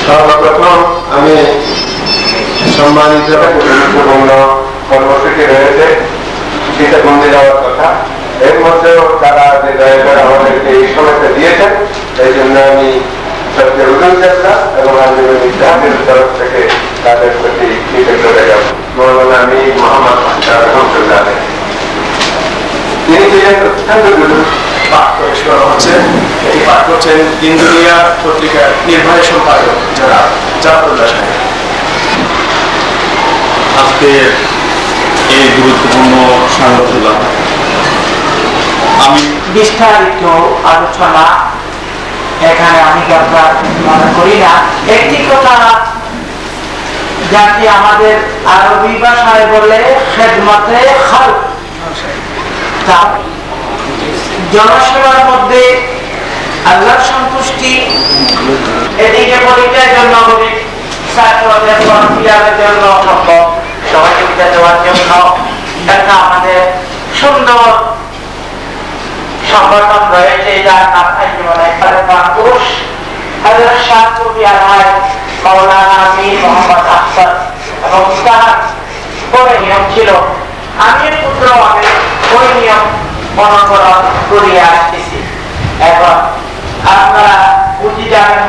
সর্বপ্রথম আমি সম্মানিত গুরুত্বপূর্ণ কর্মসূচি রয়েছে সেটা বন্ধে যাওয়ার কথা, এর মধ্যেও তারা যে দয়া করে আমাদেরকে এই সময়টা দিয়েছেন এই জন্য আমি সবচেয়ে উদ্যোগতা এবং আঞ্জুমান ইসলামের তরফ থেকে তাদের প্রতি কৃতজ্ঞ যাব। মৌলানা আমি মোহাম্মদ রহমতুল্লাহ তিনি ছিলেন অত্যন্ত পাঠ প্রবেশ করা হচ্ছে। এটি পাঠ করছেন দিন দুনিয়া পত্রিকার নির্বাহী সম্পাদক যারা জাফরুল্লাহ সাহেব। আজকে এই গুরুত্বপূর্ণ সংগঠন আমি বিস্তারিত আলোচনা এখানে আমি মনে করি না। একটি কথা যাকে আমাদের আরবি ভাষায় বলে খেদমতে খালক, জনসেবার মধ্যে আল্লাহর সন্তুষ্টি, এদিকে পরীক্ষার জন্য ছাত্রদের জন্য সহযোগিতা দেওয়ার জন্য একটা আমাদের সুন্দর সংগঠন রয়েছে যার নাম পুরুষ মৌলানা মীর মোহাম্মদ আফসার এবং তার পরে নিয়ম ছিল আমি পুত্র আমি ওই নিয়ম অনুসরণ করিয়া আসতেছি। এখন আপনারা বুঝি যাবেন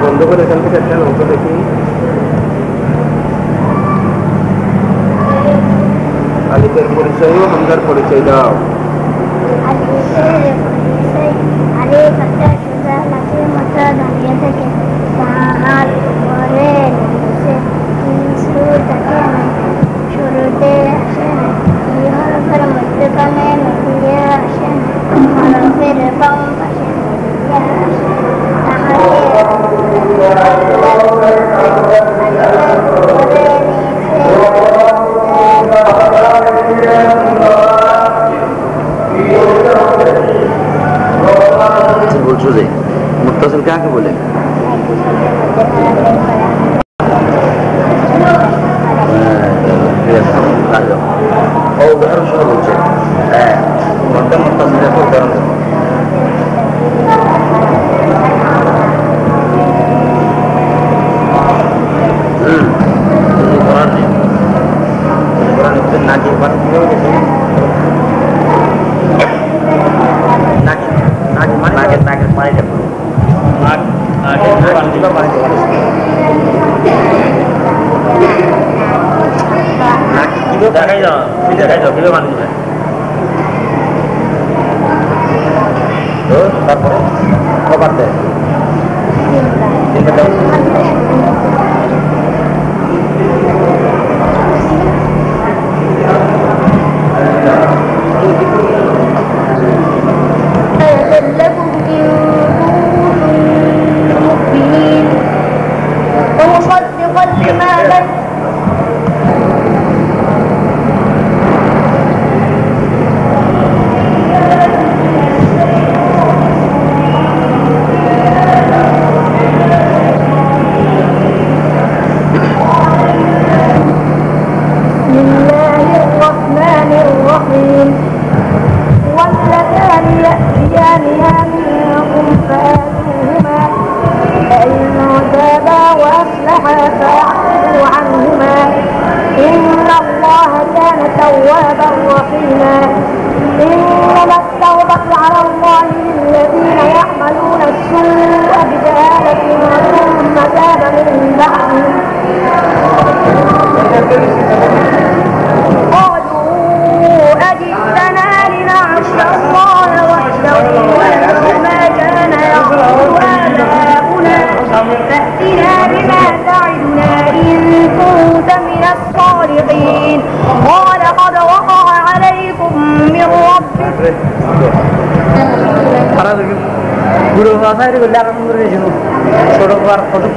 বন্ধ করে এখান থেকে একটা নৌকা দেখি। আলিকের পরিচয় ও হামদার পরিচয় দাও। শুরুতে আসেন মধ্যখানে নদীয়ে আসেন হরফের বাম পাশে দেখাই যাও কিভাবে মানুষ যায় তারপরে খবর দেয়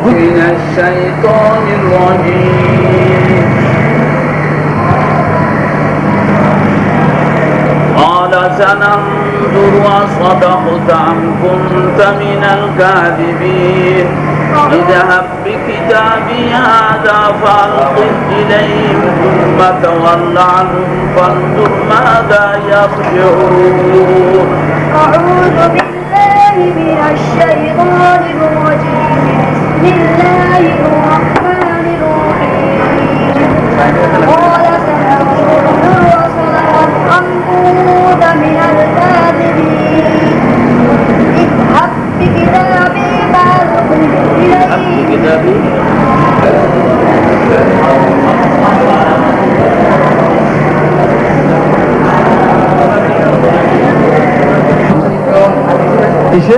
من الشيطان الرجيم قال سننظر أصدقت أم كنت من الكاذبين اذهب بكتابي هذا فألقه إليهم ثم تول عنهم فانظر ماذا يرجعون أعوذ بالله من الشيطان الرجيم بسم الله الرحمن الرحيم قال سننظر أصدقت أم كنت من الكاذبين اذهب بكتابي فألقه إليهم কিসে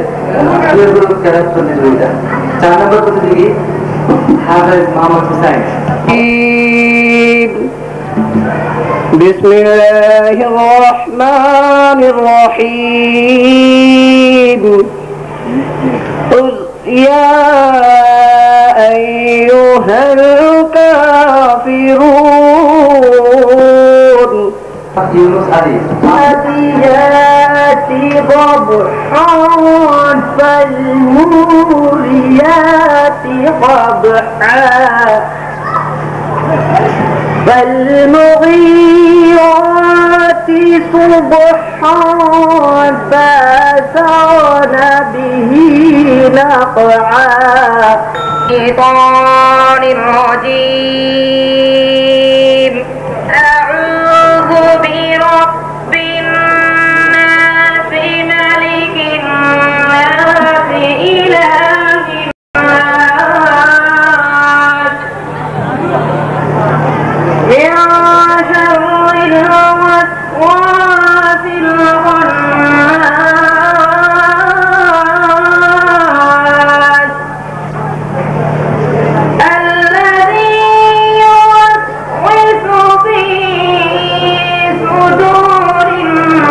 চার নম্বর প্রতিযোগী হাফেজ মোহাম্মদ হুসাইন بسم الله الرحمن الرحيم قل يا أيها الكافرون يونس علي الذيات ضبحا فالموريات قدحا فالمغيرات صبحا فأثرن به نقعا الشيطان الرجيم أعوذ برب الناس ملك الناس إله الناس من شر الوسواس الخناس الذي يوسوس في صدور الناس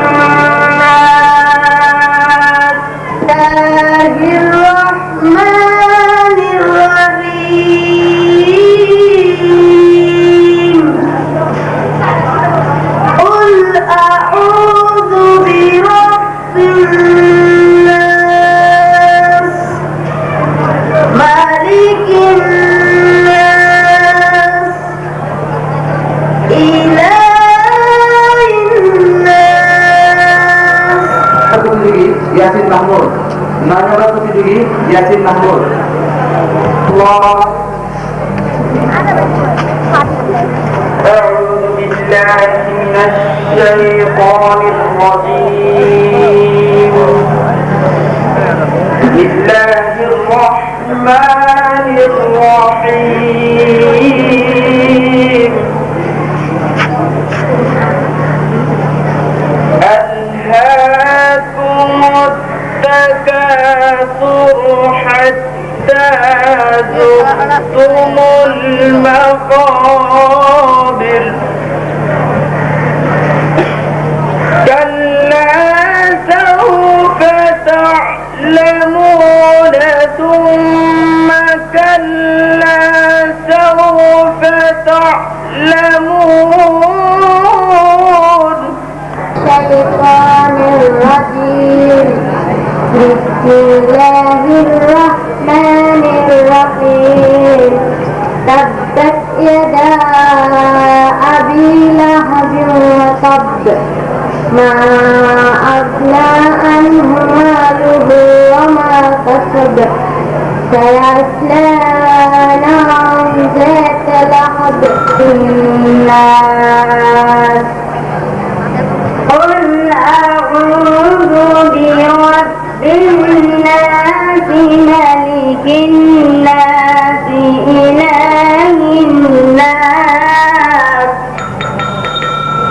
الله الرحمن الرحيم قل أعوذ برب الناس مالك الناس إله الناس প্রতিযোগী ইয়াসিন মাহমুদ 9 নম্বর প্রতিযোগী ইয়াসিন মাহমুদ أعوذ بالله من الشيطان الرجيم بسم الله الرحمن الرحيم ما أغنى عنه ماله وما كسب سيصلى نارا ذات لهب الناس قل أعوذ برب الناس ملك الناس إله الناس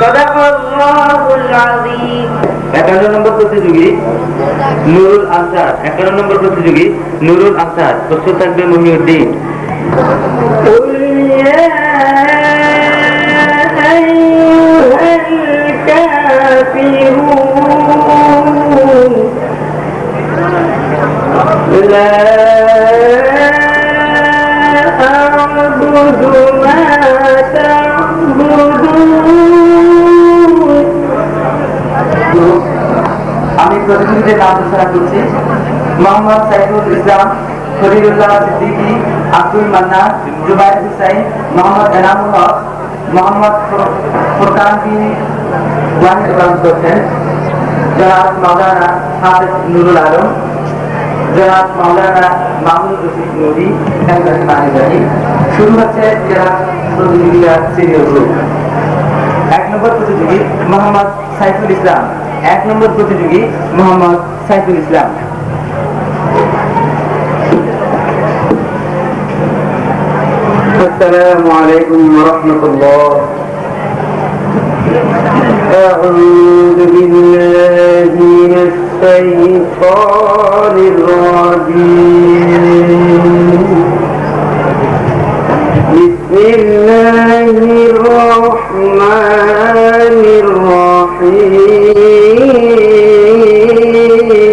صدق الله العظيم 51 নম্বর প্রতিযোগী নুরুল আনসার 51 নম্বর প্রতিযোগী নুরুল আনসার প্রস্তুত থাকবে মহিউদ্দিন قل يا أيها الكافرون لا أعبد ما تعبدون আমি প্রতিযোগীদের নাম ঘোষণা করছি মোহাম্মদ সাইফুল ইসলাম খলিলুল্লাহ সিদ্দিকী আব্দুল মান্নান জুবাইর হুসাইন মোহাম্মদ এনামুল হক মোহাম্মদ ফুরকান বিন ওয়াহিদ প্রদান করছেন জনাব মাওলানা হাফেজ নুরুল আলম জনাব মাওলানা মামুনুর রশিদ নবী শুরু হচ্ছে জেলা প্রতিযোগিতা সিনিয়র গ্রুপ 1 নম্বর প্রতিযোগী মোহাম্মদ সাইফুল ইসলাম 1 নম্বর প্রতিযোগী মোহাম্মদ সাইফুল ইসলাম السلام عليكم ورحمة الله أعوذ بالله من الشيطان الرجيم بسم الله الرحمن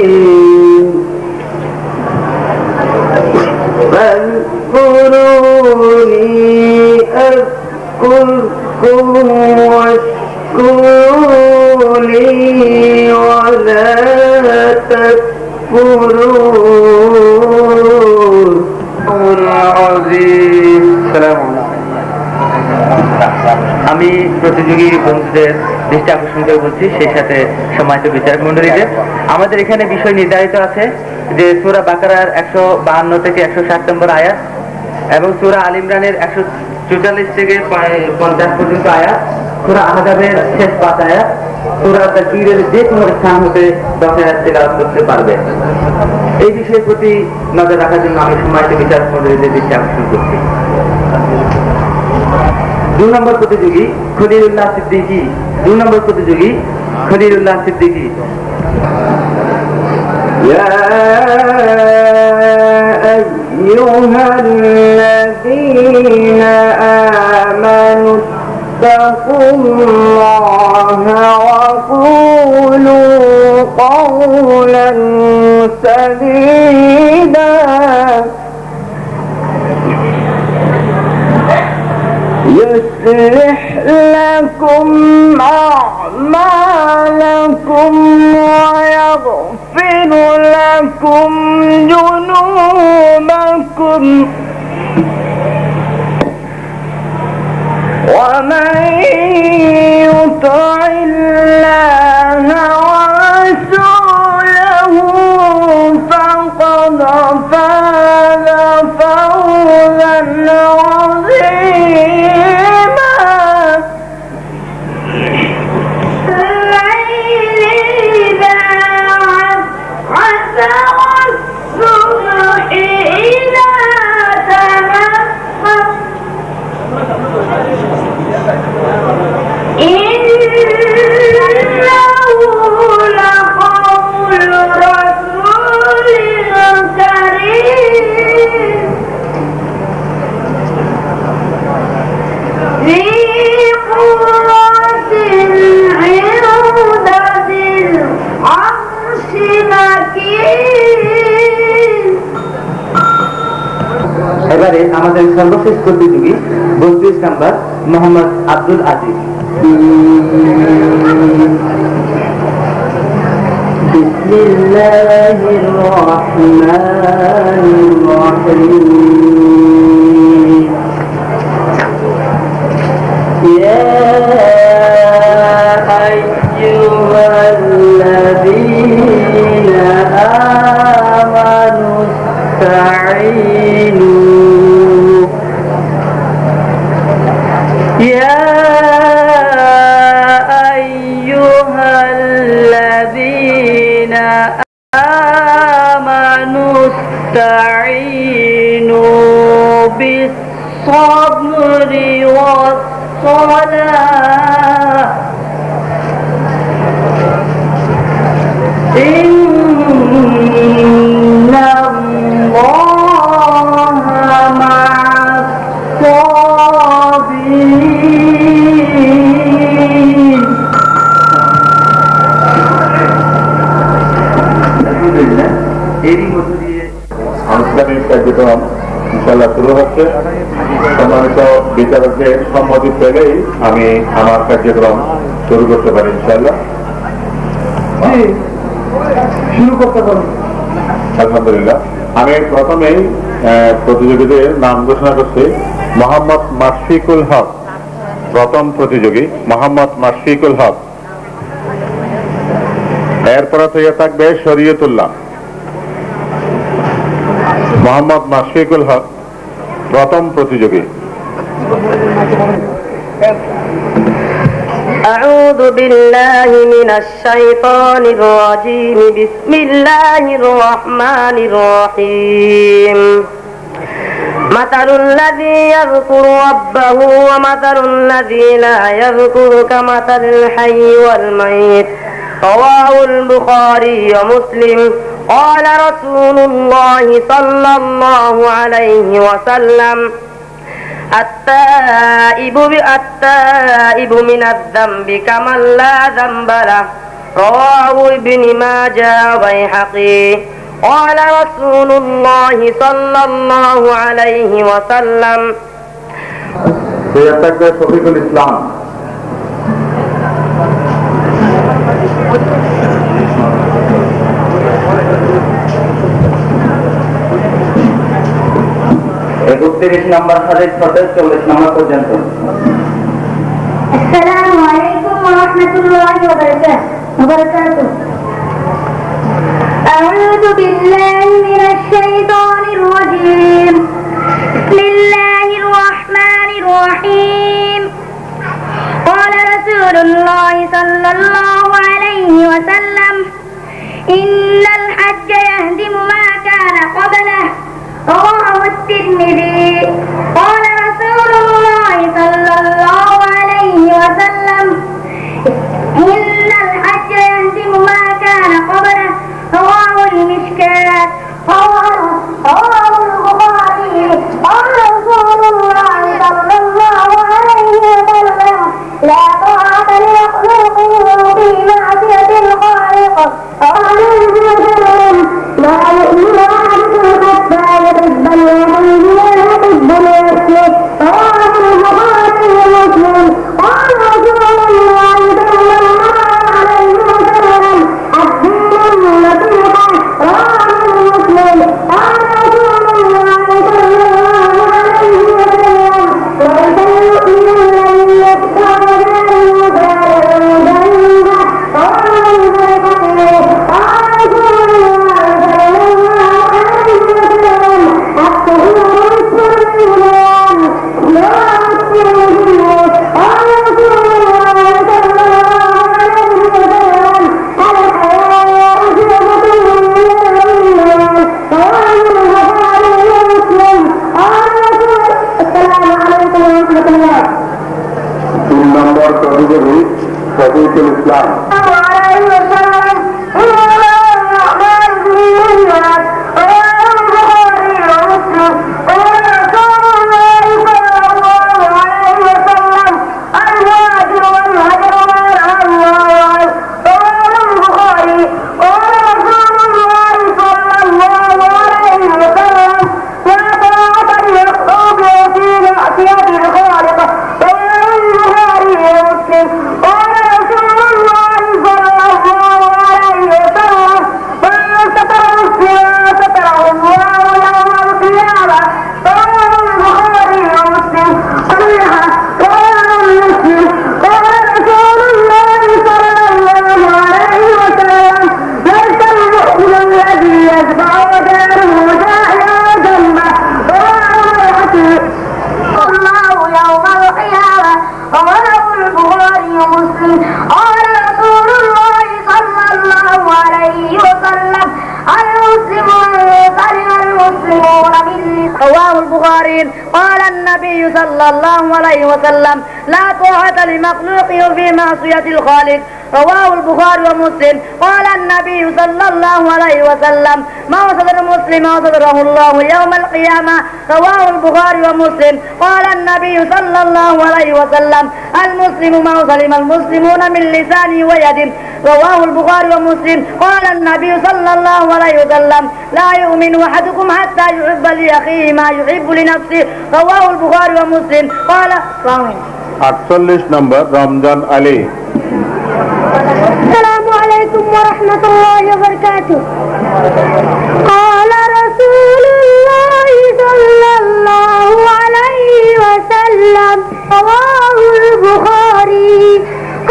الرحيم فاذكروني أذكركم واشكروا لي ولا تكفرون العظيم السلام عليكم আমি প্রতিযোগী বন্ধুদের দৃষ্টি আকর্ষণ করে বলছি সেই সাথে সম্মানিত বিচারক মণ্ডলীদের আমাদের এখানে বিষয় নির্ধারিত আছে যে সূরা বাকারার 152 থেকে 160 নম্বর আয়াত এবং সূরা আল ইমরানের 144 থেকে 50 পর্যন্ত আয়াত সূরা আহজাবের শেষ 5 আয়াত সূরা তাকবীরের যে কোনো স্থান হতে 10 আয়াত তেলাওয়াত করতে পারবে এই বিষয়ের প্রতি নজর রাখার জন্য আমি সম্মানিত বিচারক মণ্ডলীদের দৃষ্টি আকর্ষণ করছি 2 নম্বর প্রতিযোগী খলিলুল্লাহ সিদ্দিকী 2 নম্বর প্রতিযোগী খলিলুল্লাহ সিদ্দিকী يا أيها الذين آمنوا اتقوا الله وقولوا قولا سديدا يصلح لكم أعمالكم ويغفر لكم ذنوبكم ومن يطع الله ورسوله فقد فاز فوزا عظيما الليل إذا عسى والصبح إذا تنفس إنه لقول رسول كريم ذي قوة عند ذي العرش مكين এবারে আমাদের সর্বশেষ প্রতিযোগী 32 নম্বর মোহাম্মদ আব্দুল আজিজ بسم الله الرحمن الرحيم يا أيها واستعينوا يا أيها الذين آمنوا استعينوا بالصبر والصلاة إن الله مع الصابرين আনুষ্ঠানিক কার্যক্রম ইনশাল্লাহ শুরু হচ্ছে। সম্মানিত বিচারকদের সম্মতি পেলেই আমি আমার কার্যক্রম শুরু করতে পারি ইনশাল্লাহ। শুরু করতে পারবো। আলহামদুলিল্লাহ, আমি প্রথমেই প্রতিযোগীদের নাম ঘোষণা করছি। মোহাম্মদ মাশফিকুল হক প্রথম প্রতিযোগী, মোহাম্মদ মাশফিকুল হক। এরপর থেকে থাকবে শরীয়তুল্লাহ। মোহাম্মদ মাশফিকুল হক প্রথম প্রতিযোগী। أعوذ بالله من الشيطان الرجيم بسم الله الرحمن الرحيم مثل الذي يذكر ربه ومثل الذي لا يذكر كمثل الحي والميت رواه البخاري ومسلم قال رسول الله صلى الله عليه وسلم التائب من الذنب كمن لا ذنب له رواه ابن ماجه وبيهقي قال رسول الله صلى الله عليه وسلم শফিকুল ইসলাম। তিরিশ নম্বর হাদিস হতে 40 নম্বর পর্যন্ত। السلام عليكم ورحمة الله وبركاته. أعوذ بالله من الشيطان الرجيم. بسم الله الرحمن الرحيم. قال رسول الله صلى الله عليه وسلم إن الحج يهدم ما كان قبله رواه الترمذي. قال رسول الله صلى الله عليه وسلم إن الحج يهدم ما كان قبله رواه المشكاة. رواه البخاري. قال رسول الله صلى الله عليه وسلم لا طاعة لمخلوق في معصية الخالق. قال مسلم لا يؤمن أحدكم حتى يحب اليهود ويحب لنفسه. رواه البخاري ومسلم. قال رسول الله صلى الله عليه وسلم الدين النصيحة. رواه مسلم. قال رسول الله صلى الله عليه وسلم ليس المؤمن الذي يكفر بالله ويسارع الجنة. رواه البيهقي. قال رسول الله صلى الله عليه وسلم الطهور نصف الإيمان. رواه الترمذي. قال رسول الله صلى الله عليه وسلم الحياء شعبة من الإيمان. رواه البخاري ومسلم. قال رسول السلام عليكم ورحمة الله. 3 নম্বর প্রতিযোগী শফিকুল ইসলাম। عليه وسلم إن الأعمال بالنيات. رواه البخاري ومسلم. قال رسول الله صلى الله عليه وسلم الهاجر والهجر ما نهى الله عنه. رواه البخاري. قال رسول الله صلى الله عليه وسلم لا طاعة لمخلوق في معصية الخالق. رواه البخاري ومسلم. قال رسول الله ومسلم قال رسول الله صلى الله عليه وسلم المسلم سلم المسلمون من رواه البخاري. قال النبي صلى الله عليه وسلم لا طاعة لمخلوق في معصية الخالق. رواه البخاري ومسلم. قال النبي صلى الله عليه وسلم ما صدر مسلم صدره الله يوم القيامة. رواه البخاري ومسلم. قال النبي صلى الله عليه وسلم المسلم ما سلم المسلمون من لسانه ويده. رواه البخاري ومسلم. قال النبي صلى الله عليه وسلم لا يؤمن أحدكم حتى يحب لأخيه ما يحب لنفسه. رواه البخاري ومسلم. قال 48 নম্বর রমজান আলী। السلام عليكم ورحمة الله وبركاته. قال رسول الله صلى الله عليه وسلم رواه البخاري.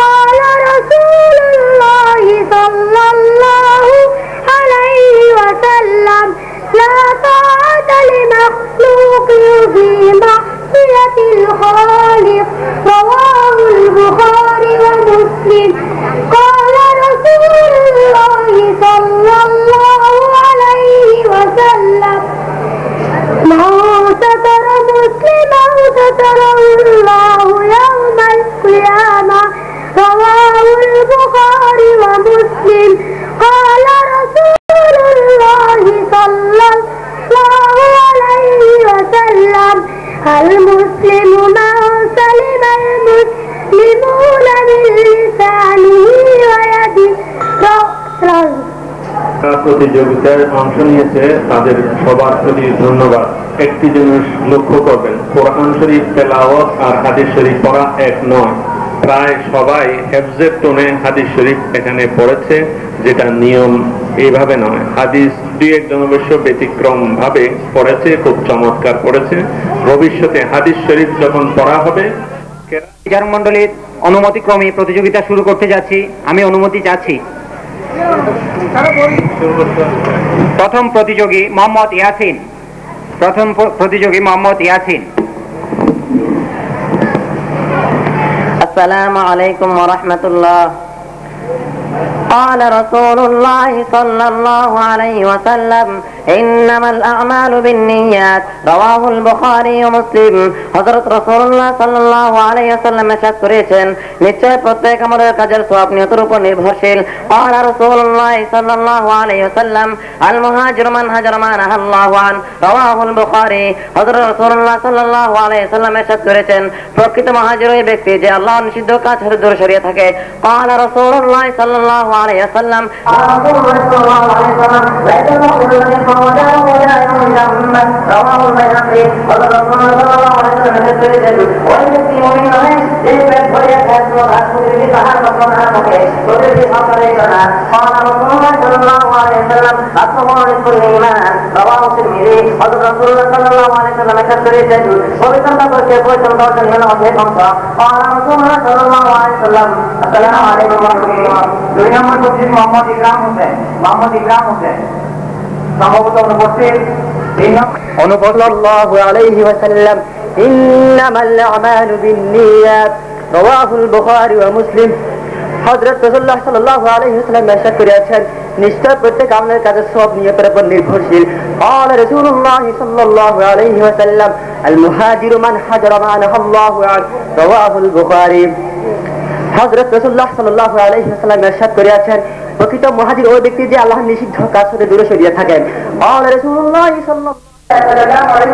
قال رسول الله صلى الله عليه وسلم لا طاعة لمخلوق في معصية الخالق. رواه البخاري ومسلم. قال رسول الله صلى الله عليه وسلم من ستر مسلما ستره الله يوم القيامة. رواه البخاري ومسلم. قال رسول الله صلى الله عليه وسلم المسلم من سلم المسلمون من لسانه ويده. প্রতিযোগিতায় অংশ নিয়েছে তাদের সবার প্রতি ধন্যবাদ। একটি জিনিস লক্ষ্য করবেন, কোরআন শরীফ তেলাওয়াত আর হাদিস শরীফ পড়া এক নয়। প্রায় সবাই হেফজের টোনে হাদিস শরীফ এখানে পড়েছে, যেটা নিয়ম এইভাবে নয়। হাদিস দুই একজন অবশ্য ব্যতিক্রম ভাবে পড়েছে, খুব চমৎকার পড়েছে। ভবিষ্যতে হাদিস শরীফ যখন পড়া হবে, বিচারক মন্ডলীর অনুমতিক্রমে প্রতিযোগিতা শুরু করতে যাচ্ছি। আমি অনুমতি চাচ্ছি। প্রথম প্রতিযোগী মোহাম্মদ ইয়াসিন। আসসালামু আলাইকুম ওয়া রাহমাতুল্লাহ। قال رسول الله صلى الله عليه وسلم إنما الأعمال بالنيات. رواه البخاري ومسلم. হযরত রাসূলুল্লাহ সাল্লাল্লাহু আলাইহি ওয়াসাল্লাম ইরশাদ করেছেন, নিশ্চয় প্রত্যেক আমলের কাজের সওয়াব নিয়তের উপর নির্ভরশীল। قال رسول الله صلى الله عليه وسلم المهاجر من هاجر ما نهى الله عنه. رواه البخاري. হযরত রাসূলুল্লাহ সাল্লাল্লাহু আলাইহি ওয়াসাল্লাম ইরশাদ করেছেন, প্রকৃত মুহাজির ওই ব্যক্তি যে আল্লাহর নিষিদ্ধ কাজ হতে দূরে সরিয়ে থাকে। قال رسول الله صلى الله عليه وسلم رواه البيهقي. قال رسول الله صلى الله عليه وسلم والذي يؤمن به يثبت ويشهد ويأخذ بصحابة وتدري حقيقتنا. قال رسول الله صلى الله عليه وسلم الصبر لكل إيمان. رواه الترمذي. قال رسول الله صلى الله عليه وسلم كثرت وبتنبه كيفية التوكل هنا وكيف انصار. قال رسول الله صلى الله عليه وسلم السلام عليكم ورحمة الله. দুই নম্বর প্রতিযোগী মোহাম্মদ ইকরাম হোসেন। সম্ভবত অনুপস্থিত। সাল্লাল্লাহু আলাইহি ওয়াসাল্লাম ইন্নামাল আ'মালু বিন্নিয়াত। রাওয়াহুল বুখারী ওয়া মুসলিম। হযরত রাসূলুল্লাহ সাল্লাল্লাহু আলাইহি ওয়াসাল্লাম ইরশাদ করেছেন, নিশ্চয় প্রত্যেক আমলের কাজের সওয়াব নিয়তের উপর নির্ভরশীল। قال رسول الله صلى الله عليه وسلم المهاجر من هاجر ما نهى الله عنه. رواه البخاري. হযরত রাসূলুল্লাহ সাল্লাল্লাহু আলাইহি ওয়াসাল্লাম ইরশাদ করেছেন, প্রকৃত মুহাজির ওই ব্যক্তি যে আল্লাহর নিষিদ্ধ কাজ হতে দূরে সরিয়ে থাকেন। قال رسول الله صلى الله عليه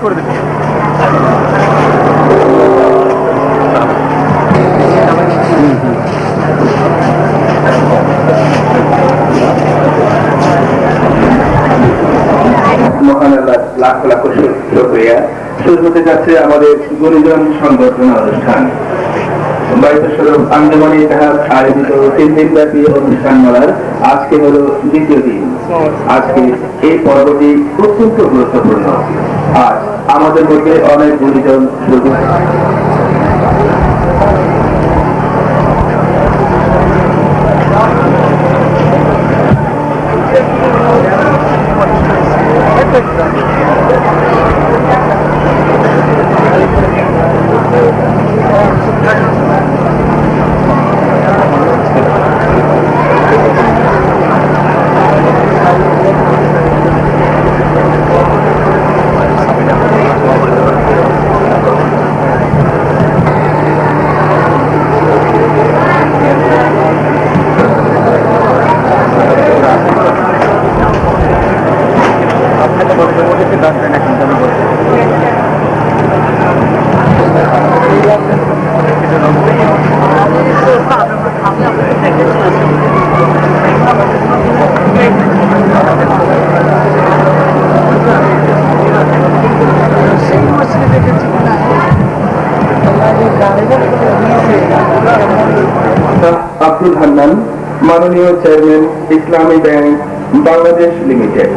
করে দেবে। লাখ লাখ শুকরিয়া। শুরু হতে যাচ্ছে আমাদের গুণীজন সংবর্ধনা অনুষ্ঠান। বাইতুল আঞ্জুমানে ইতিহাস আয়োজিত 3 দিনব্যাপী অনুষ্ঠানমালার আজকে হলো দ্বিতীয় দিন। আজকে এই পর্বটি অত্যন্ত গুরুত্বপূর্ণ। আজ আমাদের মধ্যে অনেক গুণীজন আব্দুল হান্নান, মাননীয় চেয়ারম্যান, ইসলামী ব্যাংক বাংলাদেশ লিমিটেড।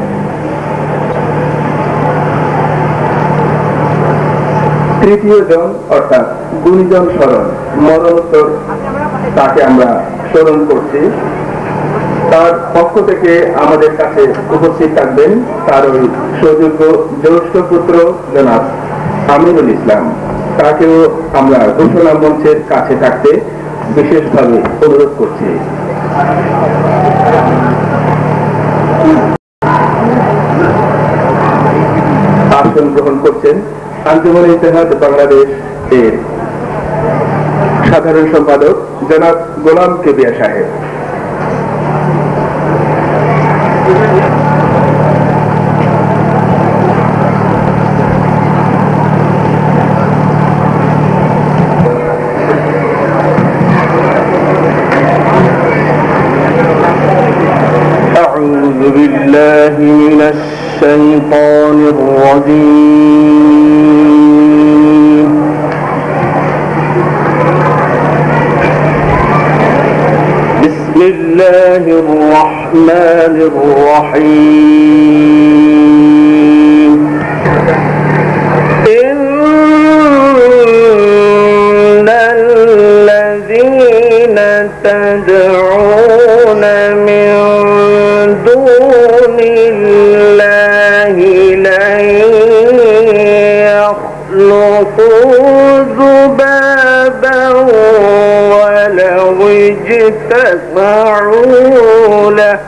তৃতীয় জন অর্থাৎ গুণীজন স্মরণ, মরণোত্তর তাকে আমরা স্মরণ করছি। তার পক্ষ থেকে আমাদের কাছে উপস্থিত থাকবেন তার ওই সুযোগ্য জ্যেষ্ঠ পুত্র জনাব আমিনুল ইসলাম। তাকেও আমরা ঘোষণা মঞ্চের কাছে থাকতে বিশেষভাবে অনুরোধ করছি। আসন গ্রহণ করছেন আঞ্জুমান ইত্তেহাদ বাংলাদেশ এর সাধারণ সম্পাদক জনাব গোলাম কেবিয়া সাহেব। أعوذ بالله من الشيطان الرجيم بسم الله الرحمن الرحيم إن الذين تدعون من دون الله لن يخلقوا ذبابا ولو اجتمعوا له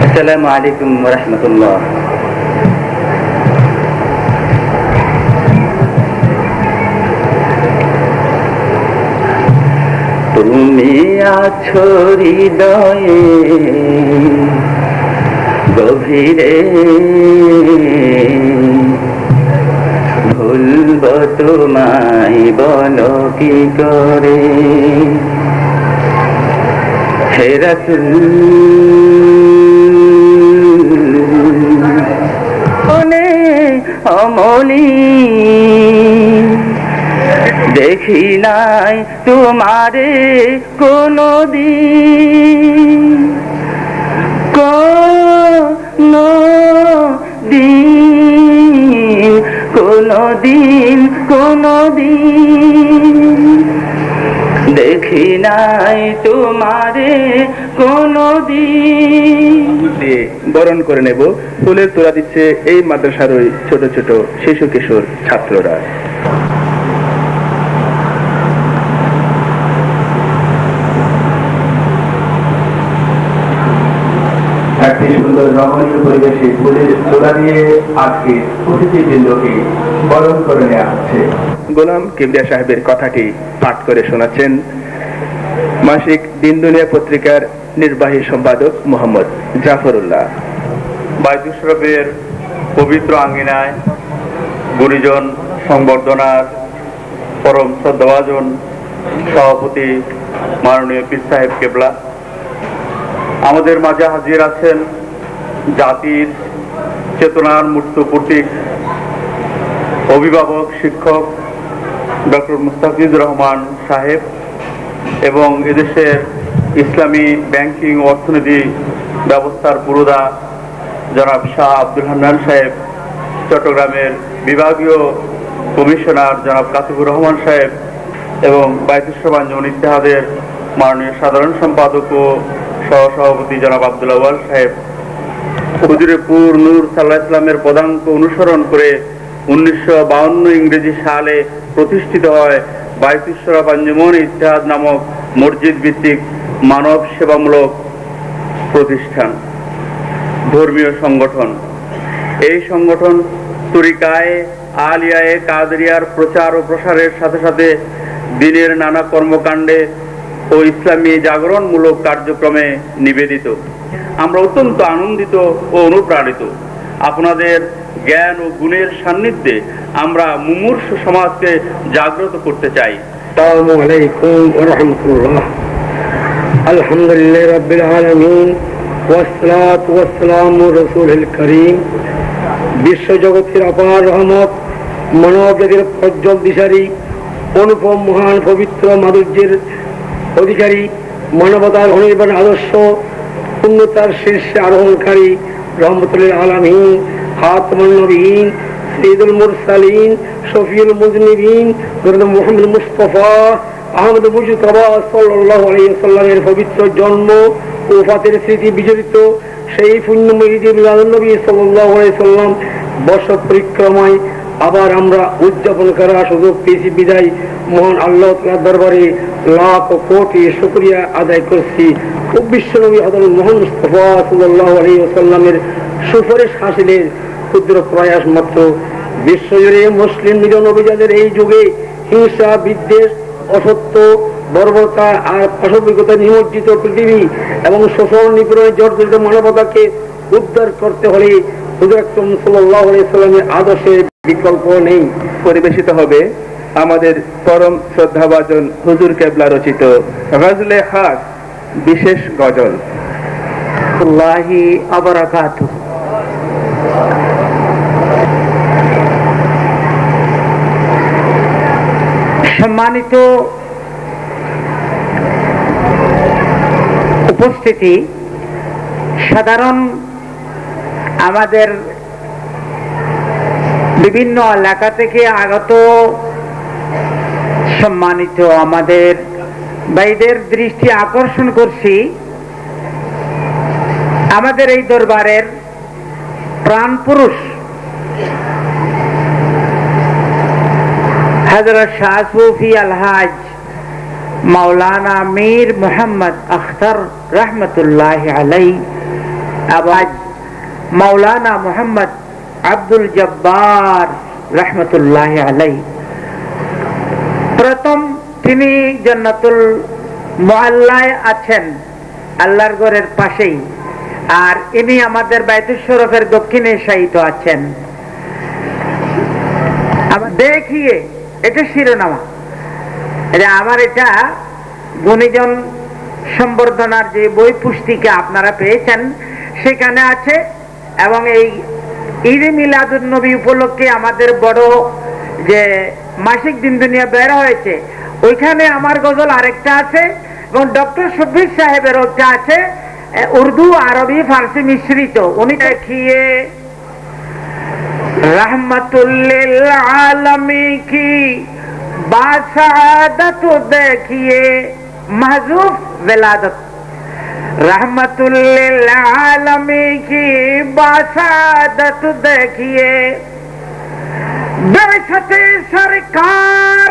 السلام عليكم ورحمة الله। তুমি আছো হৃদয়ে গভীরে, ভুলব তোমায় বলো কি করে। হে রাসূল অমলি দেখি নাই তোমারে কোনো দিন, কোনো দিন দেখি নাই তোমারে কোনো দিন। বরণ করে নেব। ফুলের তোড়া দিচ্ছে এই মাদ্রাসার ওই ছোট ছোট শিশু কিশোর ছাত্ররা। একটি সুন্দর রমণীয় পরিবেশে ফুলের তোড়া দিয়ে আজকে অতিথিবৃন্দকে বরণ করে নেওয়া হচ্ছে। গোলাম কিবরিয়া সাহেবের কথাটি পাঠ করে শোনাচ্ছেন মাসিক দিন দুনিয়া পত্রিকার নির্বাহী সম্পাদক মোহাম্মদ জাফরুল্লাহ। বাইতুশরফের পবিত্র আঙ্গিনায় গুরুজন সংবর্ধনার পরম শ্রদ্ধাভাজন সভাপতি মাননীয় পীর সাহেব কেবলা, আমাদের মাঝে হাজির আছেন জাতির চেতনার মূর্ত প্রতীক অভিভাবক শিক্ষক ডক্টর মুস্তাফিজুর রহমান সাহেব এবং এদেশের ইসলামী ব্যাংকিং অর্থনীতি ব্যবস্থার পুরোধা জনাব শাহ আব্দুল হান্নান সাহেব, চট্টগ্রামের বিভাগীয় কমিশনার জনাব কাতিবুর রহমান সাহেব এবং বাইতুসর আঞ্জুমান ইত্তেহাদের মাননীয় সাধারণ সম্পাদক ও সহসভাপতি জনাব আব্দুল আউয়াল সাহেব, হুজুরেপুর নূর সাল্লাল্লাহু আলাইহি ওয়াসাল্লামের পদাঙ্ক অনুসরণ করে 1952 ইংরেজি সালে প্রতিষ্ঠিত হয় বাইতুসর আঞ্জুমান ইত্তেহাদ নামক মসজিদ ভিত্তিক মানব সেবামূলক প্রতিষ্ঠান, ধর্মীয় সংগঠন। এই সংগঠন তরিকায়ে আলিয়ায়ে কাদেরিয়ার প্রচার ও প্রসারের সাথে সাথে দিনের নানা কর্মকাণ্ডে ও ইসলামী জাগরণমূলক কার্যক্রমে নিবেদিত। আমরা অত্যন্ত আনন্দিত ও অনুপ্রাণিত। আপনাদের জ্ঞান ও গুণের সান্নিধ্যে আমরা মুমূর্ষু সমাজকে জাগ্রত করতে চাই। আসসালামু আলাইকুম ওয়া রাহমাতুল্লাহ। আলহামদুলিল্লাহি রাব্বিল আলামিন ওয়াসসালাতু ওয়াসসালামু রাসূলিল কারীম। বিশ্বজগতের অপার রহমত, মানবজাতির প্রজ্জ্বল দিশারি, অনুপম মহান পবিত্র মাধুর্যের অধিকারী, মানবতার অনির্বাণ আদর্শ পূর্ণতার শীর্ষে আরোহণকারী রহমতুল আলামিন, খাতামুন নবীন, সৈয়দুল মুরসালিন, শফিউল মুজনিবিন, মুহাম্মদ মুস্তাফা আহমদ মুজতবা সাল্লাল্লাহু আলাইহি ওয়াসাল্লামের পবিত্র জন্ম ও ওফাতের স্মৃতি বিজড়িত সেই পুণ্যময়ী মিলাদুন নবী সাল্লাল্লাহু আলাইহি ওয়াসাল্লাম বর্ষ পরিক্রমায় আবার আমরা উদযাপন করার সুযোগ পেয়েছি বিদায় মহান আল্লাহ তাআলার দরবারে লাখ কোটি শুকরিয়া আদায় করছি। বিশ্বনবী হযরত মুহাম্মদ মুস্তাফা সাল্লাল্লাহু আলাইহি ওয়াসাল্লামের সুপারিশ হাসিলের ক্ষুদ্র প্রয়াস মাত্র। বিশ্বজুড়ে মুসলিম মিলন অভিযানের এই যুগে হিংসা, বিদ্বেষ, অসত্য, বর্বরতা আর পাশবিকতা নিমজ্জিত পৃথিবী এবং শোষণ নিপীড়নে জর্জরিত মানবতাকে উদ্ধার করতে হলে হুজুর আকরাম সাল্লাল্লাহু আলাইহি ওয়াসাল্লামের আদর্শের বিকল্প নেই। পরিবেশিত হবে আমাদের পরম শ্রদ্ধাভাজন হুজুর কেবলা রচিত গজলে খাস বিশেষ গজল। আল্লাহি আবারাকাতু। সম্মানিত উপস্থিতি, সাধারণ আমাদের বিভিন্ন এলাকা থেকে আগত সম্মানিত আমাদের ভাইদের দৃষ্টি আকর্ষণ করছি আমাদের এই দরবারের প্রাণ পুরুষ হযরত শাহ সুফি আলহাজ মাওলানা মীর মোহাম্মদ আখতার রহমতুল্লাহি আলাইহি আবাজ মাওলানা মোহাম্মদ আব্দুল জব্বার রহমতুল্লাহি আলাইহি। প্রথম তিনি জান্নাতুল মুআল্লায় আছেন, আল্লাহর ঘরের পাশেই, আর ইনি আমাদের বাইতুল শরফের দক্ষিণে শায়িত আছেন। দেখিয়ে এটা শিরোনামা, আমার এটা গুণীজন সম্বর্ধনার যে বই পুস্তিকা আপনারা পেয়েছেন সেখানে আছে। এবং এই ঈদে মিলাদুন নবী উপলক্ষে আমাদের বড় যে মাসিক দিন দুনিয়া বের হয়েছে ওইখানে আমার গজল আরেকটা আছে এবং ডক্টর শফিক সাহেবের একটা আছে, উর্দু, আরবি, ফার্সি মিশ্রিত। উনি দেখিয়ে रहमतुल्लिल आलमी की बासादत देखिए महजूफ विलादत, रहमतुल्लिल आलमी की बासादत देखिए बेशते सरकार,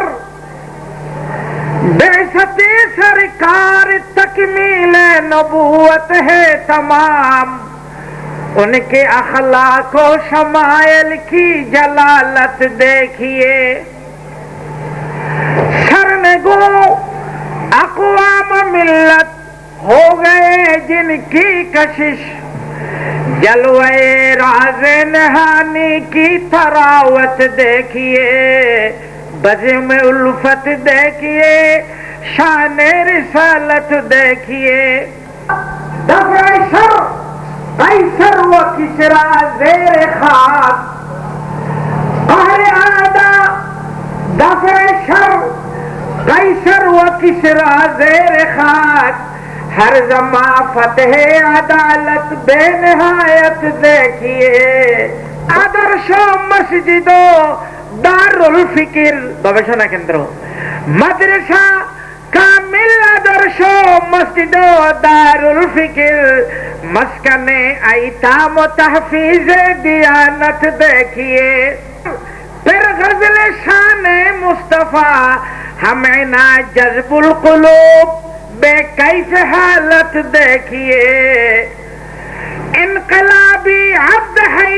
बेशते सरकार तकमील नबूवत है तमाम, उनके अखलाक व शमाइल की जलालत देखिए। सरनगो अक़वाम मिल्लत हो गए जिनकी कशिश, जलवे राज़े नहानी की तरावत देखिए, बज़्म उल्फत देखिए, शान रिसालत देखिए। कैसर व किसरा ज़ेर खाक, कहरे आदा दफ़े शर, कैसर व किसरा ज़ेर खाक, हर जमा फतेह अदालत बेनहायत देखिए आदर्श मस्जिद दारुल फिकिर गवेषणा केंद्र मदरसा कामिल आदर्श मस्जिद दारुल फिकिर मस्कने आइताम तहफीज दियानत देखिए फिर गजल शान मुस्तफा हमें ना जज्बुल कुलूब बेकैफ हालत देखिए इनकलाबी अब्द है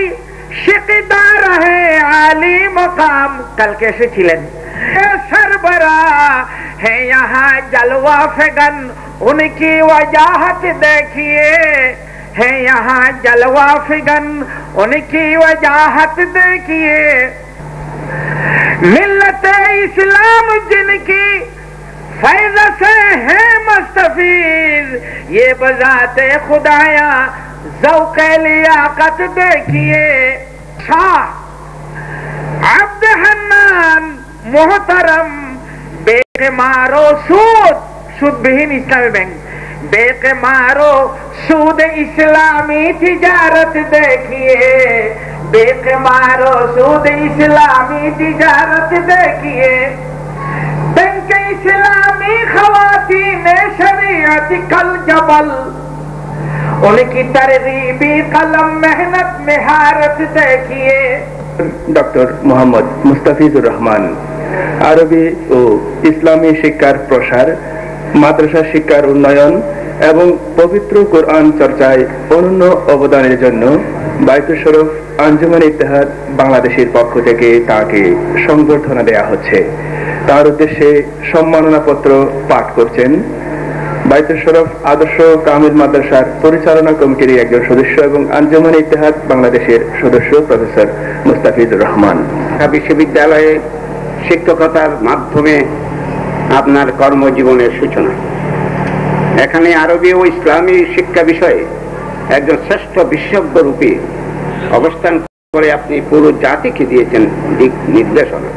शिकदार है आली मकाम कल कैसे छिलें सरबरा है यहाँ जलवा फेगन उनकी वजाहत देखिए है यहाँ जलवा फिगन उनकी वजाहत देखिए मिल्लत इस्लाम जिनकी फैज़ से है मुस्तफीज ये बजाते खुदाया ज़ौक़ लियाक़त देखिए शाह अब्द हन्नान मोहतरम बेक़िमारो सूद विहीन इस्लामी बैंक बेक़िमारो सूद इस्लामी तिजारत देखिए बेक़िमारो सूद इस्लामी तिजारत देखिए बैंक इस्लामी ख़वातीन शरीयत कल जबल उनकी तरगीबी कलम मेहनत मेहारत देखिए ডক্টর মোহাম্মদ মুস্তাফিজুর রহমান আরবি ও ইসলামী শিক্ষার প্রসার মাদ্রাসা শিক্ষার উন্নয়ন এবং পবিত্র কোরআন চর্চায় অনন্য অবদানের জন্য বায়তুল শরফ আঞ্জুমান ইত্তেহাদ বাংলাদেশের পক্ষ থেকে তাকে সংবর্ধনা দেয়া হচ্ছে। তার উদ্দেশ্যে সম্মাননাপত্র পাঠ করছেন বায়তুল শরফ আদর্শ কামিল মাদ্রাসার পরিচালনা কমিটির একজন সদস্য এবং আঞ্জুমান ইত্তেহাদ বাংলাদেশের সদস্য প্রফেসর মুস্তাফিজুর রহমান। বিশ্ববিদ্যালয়ে শিক্ষকতার মাধ্যমে আপনার কর্মজীবনের সূচনা, এখানে আরবি ও ইসলামী শিক্ষা বিষয়ে একজন শ্রেষ্ঠ বিশেষজ্ঞ রূপে অবস্থান করে আপনি পুরো জাতিকে দিয়েছেন দিক নির্দেশনা।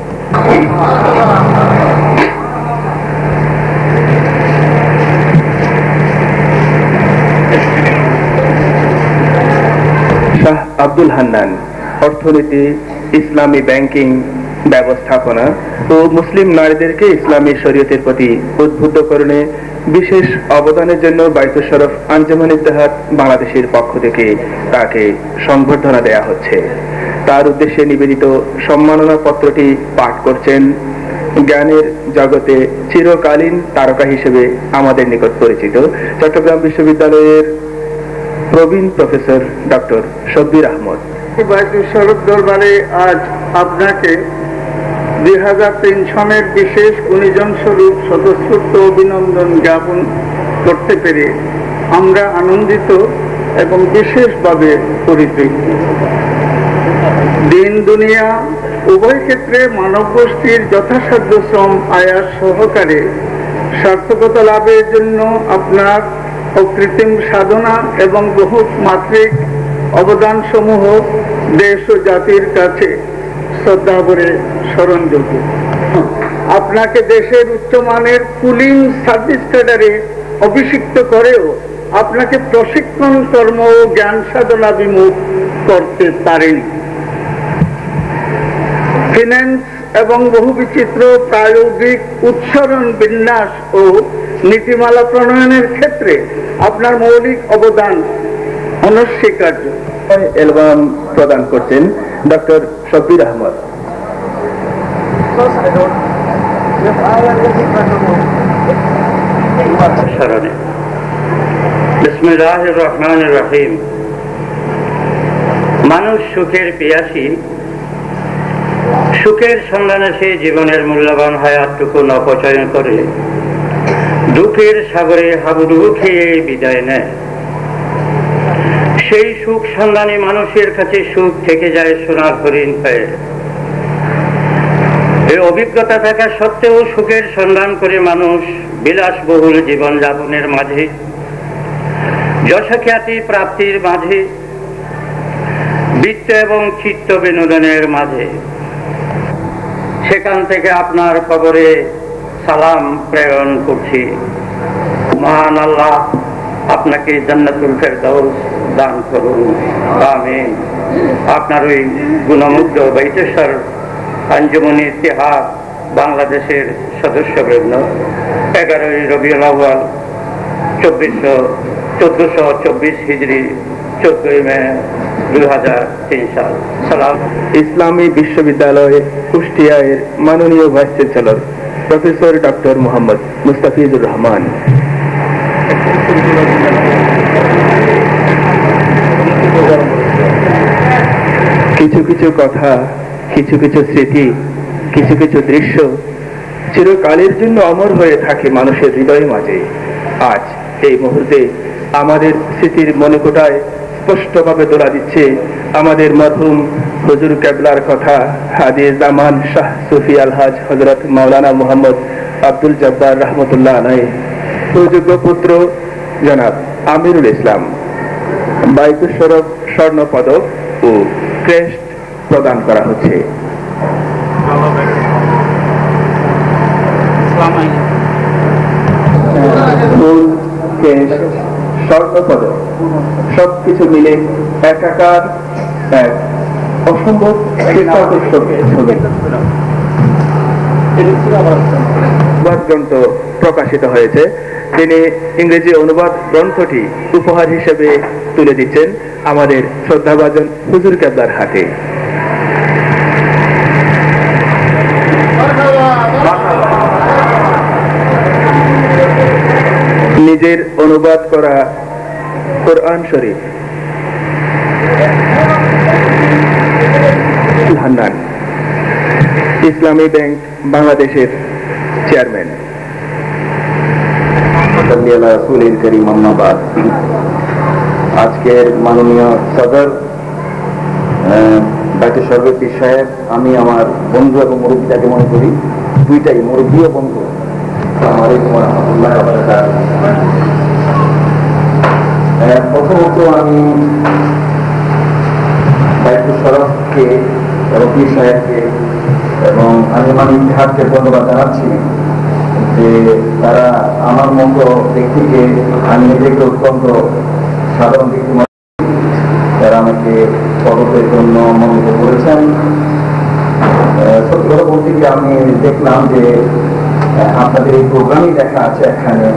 শাহ আব্দুল হান্নান অর্থনীতি, ইসলামী ব্যাংকিং ব্যবস্থাপনা ও মুসলিম নারীদেরকে ইসলামী শরীয়তের প্রতি উদ্বুদ্ধকরণে বিশেষ অবদানের জন্য বায়তুল শরফ আঞ্জুমান ইত্তেহাদ বাংলাদেশের পক্ষ থেকে তাকে সংবর্ধনা দেয়া হচ্ছে। তার উদ্দেশ্যে নিবেদিত সম্মাননা পত্রটি পাঠ করছেন জ্ঞানের জগতে চিরকালীন তারকা হিসেবে আমাদের নিকট পরিচিত চট্টগ্রাম বিশ্ববিদ্যালয়ের প্রবীণ প্রফেসর ডক্টর শব্বির আহমদ। বায়তুল শরফ দরবারে আজ আপনাকে 2003 সনের বিশেষ গুণীজন স্বরূপ স্বতঃস্ফূর্ত অভিনন্দন জ্ঞাপন করতে পেরে আমরা আনন্দিত এবং বিশেষভাবে পরিতৃপ্ত। দিন দুনিয়া উভয় ক্ষেত্রে মানব গোষ্ঠীর যথাসাধ্য শ্রম আয়াস সহকারে সার্থকতা লাভের জন্য আপনার অকৃত্রিম সাধনা এবং বহুমাত্রিক অবদান সমূহ দেশ ও জাতির কাছে শ্রদ্ধা ভরে স্মরণযোগ্য। আপনাকে দেশের উচ্চমানের পুলিং সার্ভিস ক্যাডারে অভিষিক্ত করেও আপনাকে প্রশিক্ষণ কর্ম ও জ্ঞান সাধনা বিমুখ করতে পারেনি। ফিন্যান্স এবং বহুবিচিত্র প্রায়োগিক উচ্চারণ বিন্যাস ও নীতিমালা প্রণয়নের ক্ষেত্রে আপনার মৌলিক অবদান অনস্বীকার্য। অ্যালবাম প্রদান করছেন ডক্টর শব্বির আহমদ। বিসমিল্লাহির রহমানির রহিম। মানুষ সুখের পিয়াসী, সুখের সন্ধানে সে জীবনের মূল্যবান হায়াতটুকু অপচয় করে দুঃখের সাগরে হাবুডুবু খেয়ে বিদায় নেয়। সেই সুখ সন্ধানী মানুষের কাছে সুখ থেকে যায় সোনার হরিণ হয়ে। এই অভিজ্ঞতা থাকা সত্ত্বেও সুখের সন্ধান করে মানুষ বিলাসবহুল জীবন যাপনের মাঝে, যশখ্যাতি প্রাপ্তির মাঝে, বৃত্ত এবং চিত্ত বিনোদনের মাঝে, সেখান থেকে আপনার কবরে সালাম প্রেরণ করছি। মহান আল্লাহ আপনাকে জান্নাতুল ফেরদাউস দান করুন, আমিন। আপনার ওই গুণমুগ্ধ বাইতেশ্বর আঞ্জুমনি ইত্তেহাদ বাংলাদেশের সদস্যবৃন্দ 11ই রবিউল আউয়াল 1424 হিজরি 14ই মে 2003 সাল। সালাম। ইসলামী বিশ্ববিদ্যালয় কুষ্টিয়ার মাননীয় vice chancellor professor doctor Mohammad Mustafizur Rahman. কিছু কিছু কথা, কিছু কিছু স্মৃতি, কিছু কিছু দৃশ্য চিরকালের জন্য অমর হয়ে থাকে মানুষের হৃদয়ের মাঝে। আজ এই মুহূর্তে আমাদের স্মৃতির মণিকোটায় স্পষ্টভাবে তোলা দিচ্ছে আমাদের মরহুম হুজুর কেবলার কথা, হাজী জামান শাহ সুফি আলহাজ হযরত মাওলানা মুহাম্মদ আব্দুল জব্বার রহমতুল্লাহ আলাইহি সুযোগ্য পুত্র জনাব আমিরুল ইসলাম বাইতুস্বরূপ স্বর্ণ পদক ও ক্রেস্ট প্রদান করা হচ্ছে। স্বর্ণ পদক সবকিছু মিলে একাকার এক অসম্ভব গ্রন্থ প্রকাশিত হয়েছে। তিনি ইংরেজি অনুবাদ গ্রন্থটি উপহার হিসেবে তুলে দিচ্ছেন আমাদের শ্রদ্ধাভাজন হুজুর কেবলার হাতে। নিজের অনুবাদ করা কোরআন শরীফ হান্নান ইসলামী ব্যাংক বাংলাদেশের চেয়ারম্যান। আজকের মাননীয় সদর ডাক্তার সর্বপীর সাহেব, আমি আমার বন্ধু এবং মুরব্বীটাকে মনে করি, দুইটাই মুরব্বী ও বন্ধু। প্রথমত আমি ডাক্তার সরফকে এবং পীর সাহেবকে এবং আমি ইতিহাসকে ধন্যবাদ জানাচ্ছি যে তারা আমার মতো ব্যক্তিকে, আমি নিজেকে অত্যন্ত সাধারণ ব্যক্তি মনে করি, তারা আমাকে পদকের জন্য মনোনীত করেছেন। সত্যি কথা বলতে গিয়ে আমি দেখলাম যে আপনাদের এই প্রোগ্রামই দেখা আছে এখানে,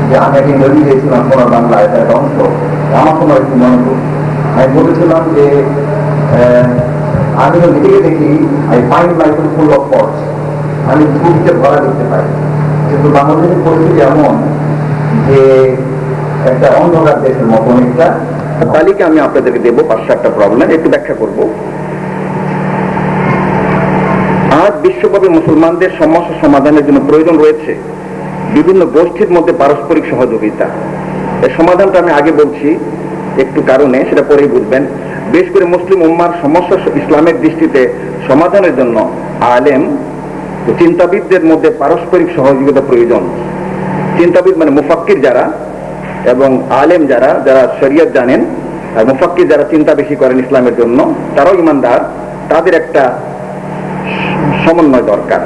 যে আমি একটা ইন্টারভিউ দিয়েছিলাম সোনার বাংলায়, তার একটা অংশ আমার সময় একটু মনে করি। আমি বলেছিলাম যে আমি নিজেকে দেখি I find life full of faults, আমি ভুলকে ভরা দেখতে পাই, কিন্তু বাংলাদেশের পরিস্থিতি এমন যে একটা অন্ধকার দেশের মতন একটা তালিকা আমি আপনাদেরকে দেবো 5-7টা প্রবলেম, একটু ব্যাখ্যা করব। আজ বিশ্বব্যাপী মুসলমানদের সমস্যা সমাধানের জন্য প্রয়োজন রয়েছে বিভিন্ন গোষ্ঠীর মধ্যে পারস্পরিক সহযোগিতা। এর সমাধানটা আমি আগে বলছি একটু কারণে, সেটা পরেই বুঝবেন। বেশ করে মুসলিম উম্মার সমস্যা ইসলামের দৃষ্টিতে সমাধানের জন্য আলেম চিন্তাবিদদের মধ্যে পারস্পরিক সহযোগিতা প্রয়োজন। চিন্তাবিদ মানে মুফাক্কির যারা এবং আলেম যারা, যারা শরিয়ত জানেন, আর মুফাক্কির যারা চিন্তা বেশি করেন ইসলামের জন্য, তারাও ইমানদার, তাদের একটা সমন্বয় দরকার।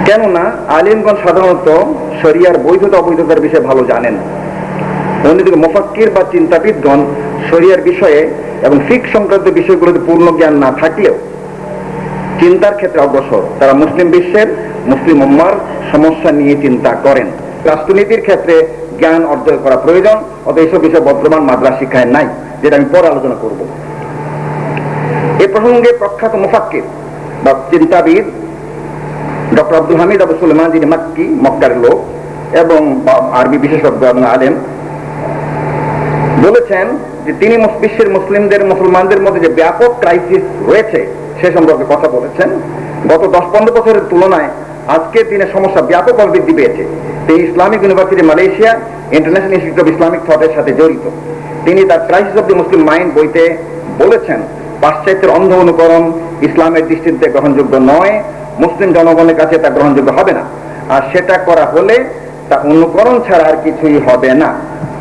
কেননা আলেমগণ সাধারণত শরিয়ার বৈধতা অবৈধতার বিষয়ে ভালো জানেন, অন্যদিকে মুফাক্কির বা চিন্তাবিদগণ শরিয়ার বিষয়ে এবং ফিক সংক্রান্ত বিষয়গুলোতে পূর্ণ জ্ঞান না থাকলেও চিন্তার ক্ষেত্রে অগ্রসর। তারা মুসলিম বিশ্বের, মুসলিম উম্মার সমস্যা নিয়ে চিন্তা করেন। রাষ্ট্রনীতির ক্ষেত্রে জ্ঞান অর্জন করা প্রয়োজন, অত এইসব বিষয়ে বর্তমান মাদ্রাস শিক্ষায় নাই, যেটা আমি পরে আলোচনা করব। এ প্রসঙ্গে প্রখ্যাত মুফাক্কির বা চিন্তাবিদ ডক্টর আব্দুল হামিদ আবু সুলেমান, যিনি মাক্কি, মক্কার লোক এবং আরবি বিশেষজ্ঞ এবং আলেম, বলেছেন যে তিনি বিশ্বের মুসলমানদের মধ্যে যে ব্যাপক ক্রাইসিস রয়েছে সে সম্পর্কে কথা বলেছেন। গত 10-15 বছরের তুলনায় আজকের দিনে সমস্যা ব্যাপকভাবে বৃদ্ধি পেয়েছে। তিনি Islamic university Malaysia international institute of Islamic থটের সাথে জড়িত। তিনি তার crisis of the Muslim mind বইতে বলেছেন, পাশ্চাত্যের অন্ধ অনুকরণ ইসলামের দৃষ্টিতে গ্রহণযোগ্য নয়, মুসলিম জনগণের কাছে তা গ্রহণযোগ্য হবে না, আর সেটা করা হলে তা অনুকরণ ছাড়া আর কিছুই হবে না।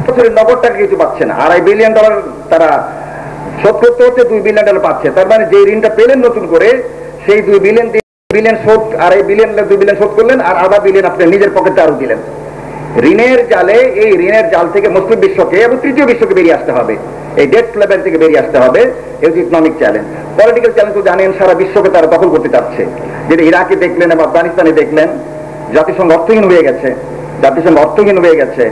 বছরের নগদ টাকা কিছু পাচ্ছে না, $2.5 বিলিয়ন তারা শোধ করতে হচ্ছে, $2 বিলিয়ন পাচ্ছে। তার মানে যে ঋণটা পেলেন নতুন করে, সেই 2 বিলিয়ন শোধ, $2.5 বিলিয়ন শোধ করলেন, আর $0.5 বিলিয়ন আপনি নিজের পকেটে আরো দিলেন। ঋণের জালে, এই ঋণের জাল থেকে মুসলিম বিশ্বকে এবং তৃতীয় বিশ্বকে বেরিয়ে আসতে হবে, এই ডেট লেভেল থেকে বেরিয়ে আসতে হবে। এই হচ্ছে ইকোনমিক চ্যালেঞ্জ। পলিটিক্যাল চ্যালেঞ্জ তো জানেন, সারা বিশ্বকে তারা দখল করতে চাচ্ছে। যেটা ইরাকে দেখলেন এবং আফগানিস্তানে দেখলেন, জাতিসংঘ অর্থহীন হয়ে গেছে, জাতিসংঘ অর্থহীন হয়ে গেছে,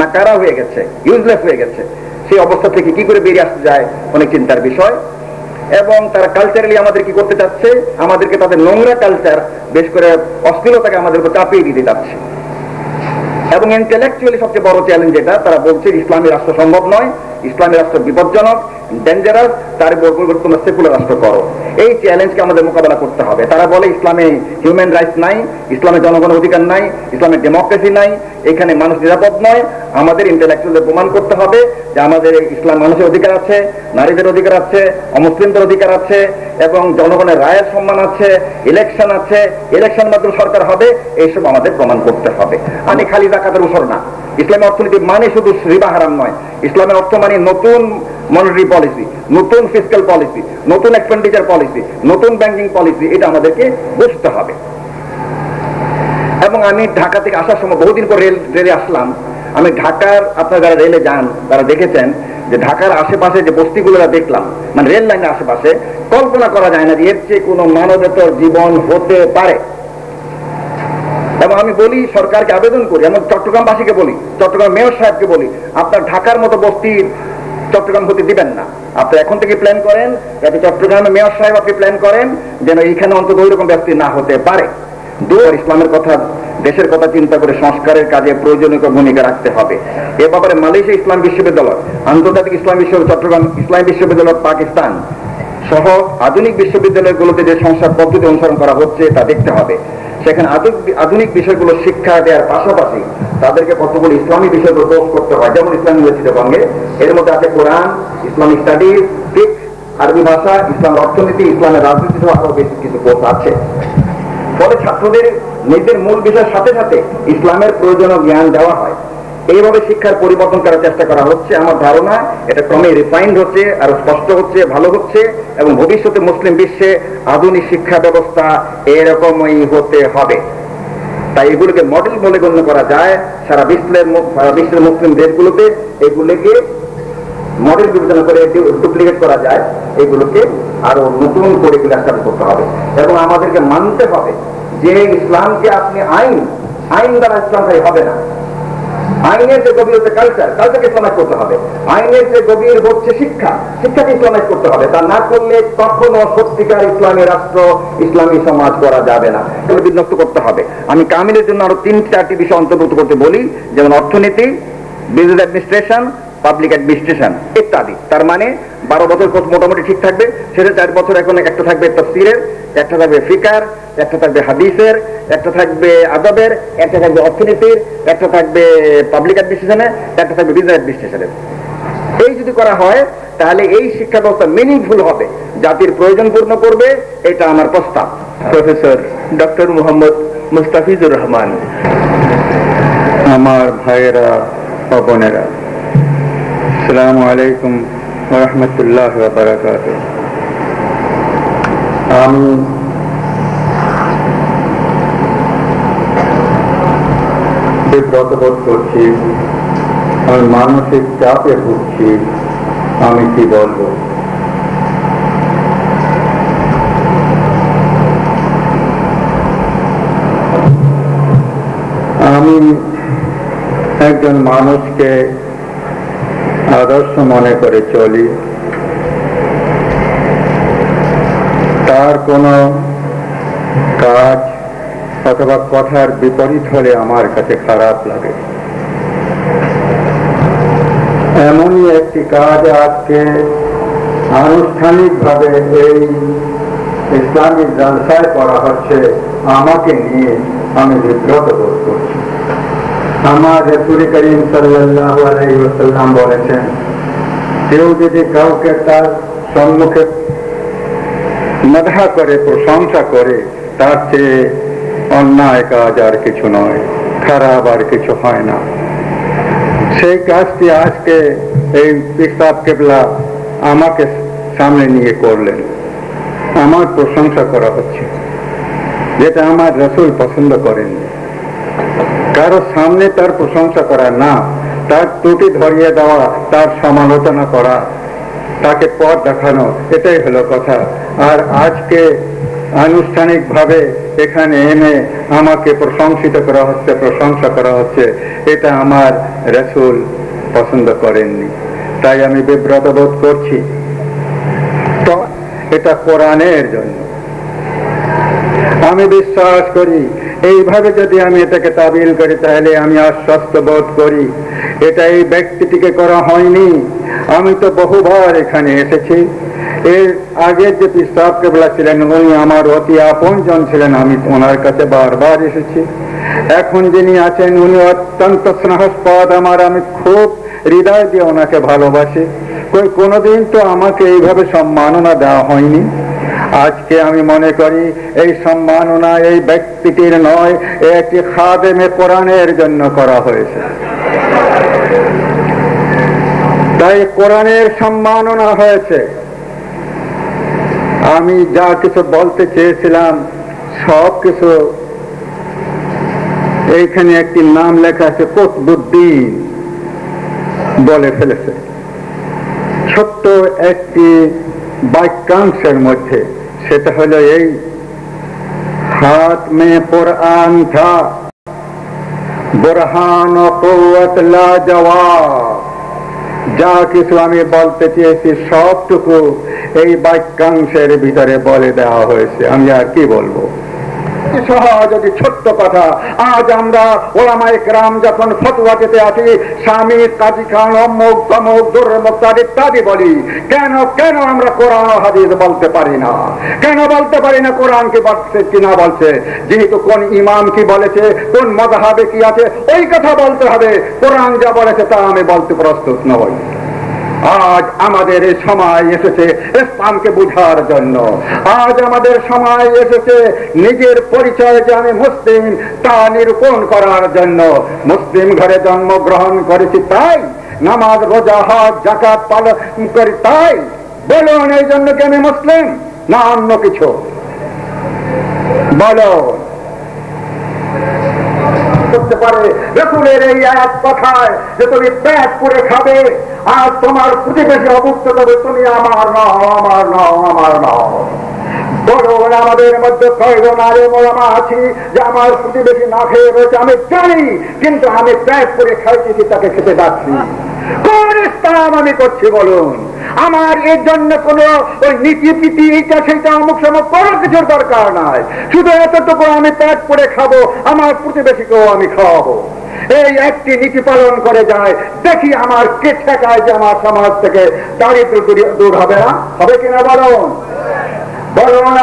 নাকারা হয়ে গেছে, ইউজলেস হয়ে গেছে। সেই অবস্থা থেকে কি করে বেরিয়ে আসতে যায় অনেক চিন্তার বিষয়। এবং তারা কালচারালি আমাদের কি করতে চাচ্ছে, আমাদেরকে তাদের নোংরা কালচার, বেশ করে অশ্লীলতাকে আমাদের উপর চাপিয়ে দিতে চাচ্ছে। এবং ইন্টেলেকচুয়ালি সবচেয়ে বড় চ্যালেঞ্জ যেটা, তারা বলছে ইসলামী রাষ্ট্র সম্ভব নয়, ইসলামী রাষ্ট্র বিপজ্জনক, ডেঞ্জারাস, তার পরিবর্তন সেকুলার রাষ্ট্র করো। এই চ্যালেঞ্জকে আমাদের মোকাবেলা করতে হবে। তারা বলে ইসলামে হিউম্যান রাইটস নাই, ইসলামে জনগণের অধিকার নাই, ইসলামে ডেমোক্রেসি নাই, এখানে মানুষ নিরাপদ নয়। আমাদের ইন্টেলেকচুয়ালদের প্রমাণ করতে হবে যে আমাদের ইসলাম মানুষের অধিকার আছে, নারীদের অধিকার আছে, অমুসলিমদের অধিকার আছে, এবং জনগণের রায়ের সম্মান আছে, ইলেকশন আছে, ইলেকশন মাধ্যমে সরকার হবে, এইসব আমাদের প্রমাণ করতে হবে। আমি খালি যাকাতের উপর না, ইসলামী অর্থনীতি মানে শুধু রিবা হারাম নয়, ইসলামের অর্থ মানে নতুন মনিটারি পলিসি, নতুন ফিসক্যাল পলিসি, নতুন এক্সপেন্ডিচার পলিসি, নতুন ব্যাংকিং পলিসি, এটা আমাদেরকে বুঝতে হবে। এবং আমি ঢাকা থেকে আসার সময় বহুদিন পর রেলে আসলাম। আমি ঢাকার, আপনারা যারা রেলে যান তারা দেখেছেন যে ঢাকার আশেপাশে যে বস্তিগুলো দেখলাম, মানে রেল লাইনের আশেপাশে, কল্পনা করা যায় না যে এর চেয়ে কোনো মানবেতর জীবন হতে পারে। এবং আমি বলি, সরকারকে আবেদন করি, এমন চট্টগ্রামবাসীকে বলি, চট্টগ্রাম মেয়র সাহেবকে বলি, আপনার ঢাকার মতো বস্তির চট্টগ্রাম হতে দিবেন না। আপনি এখন থেকে প্ল্যান করেন, যাতে চট্টগ্রামে মেয়র সাহেব আপনি প্ল্যান করেন যেন এইখানে অন্তত ওই রকম ব্যক্তি না হতে পারে। ইসলামের কথা, দেশের কথা চিন্তা করে সংস্কারের কাজে প্রয়োজনীয় ভূমিকা রাখতে হবে। এ ব্যাপারে মালয়েশিয়া ইসলাম বিশ্ববিদ্যালয়, আন্তর্জাতিক ইসলাম বিশ্ববিদ্যালয় চট্টগ্রাম, ইসলামী বিশ্ববিদ্যালয় পাকিস্তান সহ আধুনিক বিশ্ববিদ্যালয়গুলোতে যে সংস্কার পদ্ধতি অনুসরণ করা হচ্ছে তা দেখতে হবে। সেখানে আধুনিক বিষয়গুলো শিক্ষা দেওয়ার পাশাপাশি তাদেরকে কতগুলো ইসলামী বিষয়গুলো কোর্স করতে হয়, যেমন ইসলাম ইউনিভার্সিটি বঙ্গে এর মধ্যে আছে কোরআন, ইসলামিক স্টাডিজ, ফিকহ, আরবি ভাষা, ইসলাম অর্থনীতি, ইসলামের রাজনীতি সহ আরো বেশ কিছু কোর্স আছে। ফলে ছাত্রদের নিজের মূল বিষয়ের সাথে সাথে ইসলামের প্রয়োজনীয় জ্ঞান দেওয়া হয়। এইভাবে শিক্ষার পরিবর্তন করার চেষ্টা করা হচ্ছে। আমার ধারণা এটা ক্রমে রিফাইন্ড হচ্ছে, আরো স্পষ্ট হচ্ছে, ভালো হচ্ছে, এবং ভবিষ্যতে মুসলিম বিশ্বে আধুনিক শিক্ষা ব্যবস্থা এরকমই হতে হবে। তাই এগুলোকে মডেল বলে গণ্য করা যায়। সারা বিশ্বের মুসলিম দেশগুলোতে এগুলোকে মডেল বিবেচনা করে ডুপ্লিকেট করা যায়, এগুলোকে আরো নতুন করে এগুলো স্থাপন করতে হবে। এবং আমাদেরকে মানতে হবে যে ইসলামকে আপনি আইন দ্বারা ইসলামটাই হবে না। আইনের যে গভীর হচ্ছে কালচারকে ইসলামাইজ করতে হবে। আইনের যে গভীর হচ্ছে শিক্ষাকে ইসলামাইজ করতে হবে। তা না করলে কখনো সত্যিকার ইসলামী রাষ্ট্র, ইসলামী সমাজ করা যাবে না। এগুলো বিন্যস্ত করতে হবে। আমি কামিলের জন্য আরো 3-4টি বিষয় অন্তর্ভুক্ত করতে বলি, যেমন অর্থনীতি, বিজনেস অ্যাডমিনিস্ট্রেশন, পাবলিক অ্যাডমিনিস্ট্রেশন ইত্যাদি। তার মানে 12 বছর কোর্স মোটামুটি ঠিক থাকবে, সেটা 4 বছর এখন একটা থাকবে তাফসীরের, একটা থাকবে ফিকার, একটা থাকবে হাদিসের, একটা থাকবে আদবের, একটা থাকবে অর্থনীতির, একটা থাকবে পাবলিক অ্যাডমিনিস্ট্রেশনের, একটা থাকবে বিজনেস অ্যাডমিনিস্ট্রেশনের। এই যদি করা হয় তাহলে এই শিক্ষা ব্যবস্থা মিনিংফুল হবে, জাতির প্রয়োজন পূর্ণ করবে। এটা আমার প্রস্তাব। Professor doctor Mohammad Mustafizur Rahman. আমার ভাইয়েরা ও বোনেরা, আসসালামু আলাইকুম ওয়া রাহমাতুল্লাহি ওয়া বারাকাতুহু। আমি বিব্রত বোধ করছি, আমি মানসিক চাপে ভুগছি। আমি কি বলবো? আমি একজন মানুষকে আদর্শ মনে করে চলি, তার কোনো কাজ অথবা কথার বিপরীত হলে আমার কাছে খারাপ লাগে। এমনই একটি কাজ আজকে আনুষ্ঠানিকভাবে এই ইসলামিক জলসায় করা হচ্ছে, আমাকে নিয়ে আমি বিব্রত বোধ করছি। আমার রাসূল করিম সাল্লাল্লাহু আলাইহি ওয়াসাল্লাম বলেছেন, কেউ যদি কাউকে তার সম্মুখে মাদহা করে, প্রশংসা করে, তার চেয়ে অন্যায় কাজ আর কিছু নয়, খারাপ আর কিছু হয় না। সেই কাজটি আজকে এই পিসাব কেবলা আমাকে সামনে নিয়ে করলেন। আমার প্রশংসা করা হচ্ছে, যেটা আমার রাসূল পছন্দ করেন। কারো সামনে তার প্রশংসা করা না, তার ত্রুটি ধরিয়ে দেওয়া, তার সমালোচনা করা, তাকে পথ দেখানো, এটাই হলো কথা। আর আজকে আনুষ্ঠানিকভাবে এখানে এনে আমাকে প্রশংসিত করা হচ্ছে, প্রশংসা করা হচ্ছে, এটা আমার রাসূল পছন্দ করেননি, তাই আমি বিব্রত বোধ করছি। তো এটা কোরআনের জন্য আমি বিশ্বাস করি। এইভাবে যদি আমি এটাকে তাবিল করি তাহলে আমি আশ্বস্ত বোধ করি এটা এই ব্যক্তিটিকে করা হয়নি। আমি তো বহুবার এখানে এসেছি। এর আগে যে পিসাব কেবলা ছিলেন উনি আমার অতি আপনজন ছিলেন, আমি ওনার কাছে বারবার এসেছি। এখন যিনি আছেন উনি অত্যন্ত স্নেহাস্পদ আমার, আমি খুব হৃদয় দিয়ে ওনাকে ভালোবাসি। কোনোদিন তো আমাকে এইভাবে সম্মাননা দেওয়া হয়নি। আজকে আমি মনে করি এই সম্মাননা এই ব্যক্তিটির নয়, একটি খাদেমে কোরআনের জন্য করা হয়েছে। তাই কোরআনের সম্মাননা হয়েছে। আমি যা কিছু বলতে চেয়েছিলাম সব কিছু এইখানে একটি নাম লেখা আছে, কুতবুদ্দিন বলে ফেলেছে। ছোট্ট একটি বাক্যাংশের মধ্যে, সেটা হলো এই, হাত মে কোরআন থা বুরহান ও কুওয়াত লাজওয়াব। যা কিছু আমি বলতে চেয়েছি সবটুকু এই বাক্যাংশের ভিতরে বলে দেওয়া হয়েছে। আমি আর কি বলবো? যদি ছোট্ট কথা, আজ আমরা ওলামায়ে কেরাম যখন ফতোয়া দিতে আসি স্বামী কাজী খান অমুক তমুক দুর্মুক্তার ইত্যাদি বলি, কেন কেন আমরা কোরআন ও হাদিস বলতে পারি না? কেন বলতে পারি না কোরআন কি বলছে কি না বলছে? যেহেতু কোন ইমাম কি বলেছে, কোন মাযহাবে কি আছে, ওই কথা বলতে হবে। কোরআন যা বলেছে তা আমি বলতে প্রস্তুত নই। আজ আমাদের এই সময় এসেছে ইসলামকে বুঝার জন্য। আজ আমাদের সময় এসেছে নিজের পরিচয় যে আমি মুসলিম তা নিরূপণ করার জন্য। মুসলিম ঘরে জন্মগ্রহণ করেছি তাই, নামাজ রোজা হজ যাকাত পালন করি তাই। বলুন এই জন্য কি আমি মুসলিম, না অন্য কিছু? বলো করতে পারে রাসূলের এই এক কথায় যে তুমি পেট পুরে খাবে আর তোমার প্রতিবেশী অভুক্ত করবে, তুমি আমার নাও, আমার নাও, আমার নাও। বড় বড় আমাদের মধ্যে কয়েকজন আলেম ওলামা আছি যে আমার প্রতিবেশী না খেয়ে রয়েছে আমি জানি, কিন্তু আমি পেট পুরে খাইতেছি, তাকে খেতে যাচ্ছি। কোন ইসলাম আমি করছি বলুন? আমার এর জন্য কোন ওই নীতি প্রীতি এইটা সেইটা অমুক সমুক কোনো কিছুর দরকার নাই। শুধু এতটুকু আমি পেট পুরে খাবো, আমার প্রতিবেশীকেও আমি খাওয়াবো। এই একটি নীতি পালন করে যায়, দেখি আমার কে ঠেকায় যে আমার সমাজ থেকে দারিদ্র দূর হবে না, হবে কিনা বলুন? বলুন।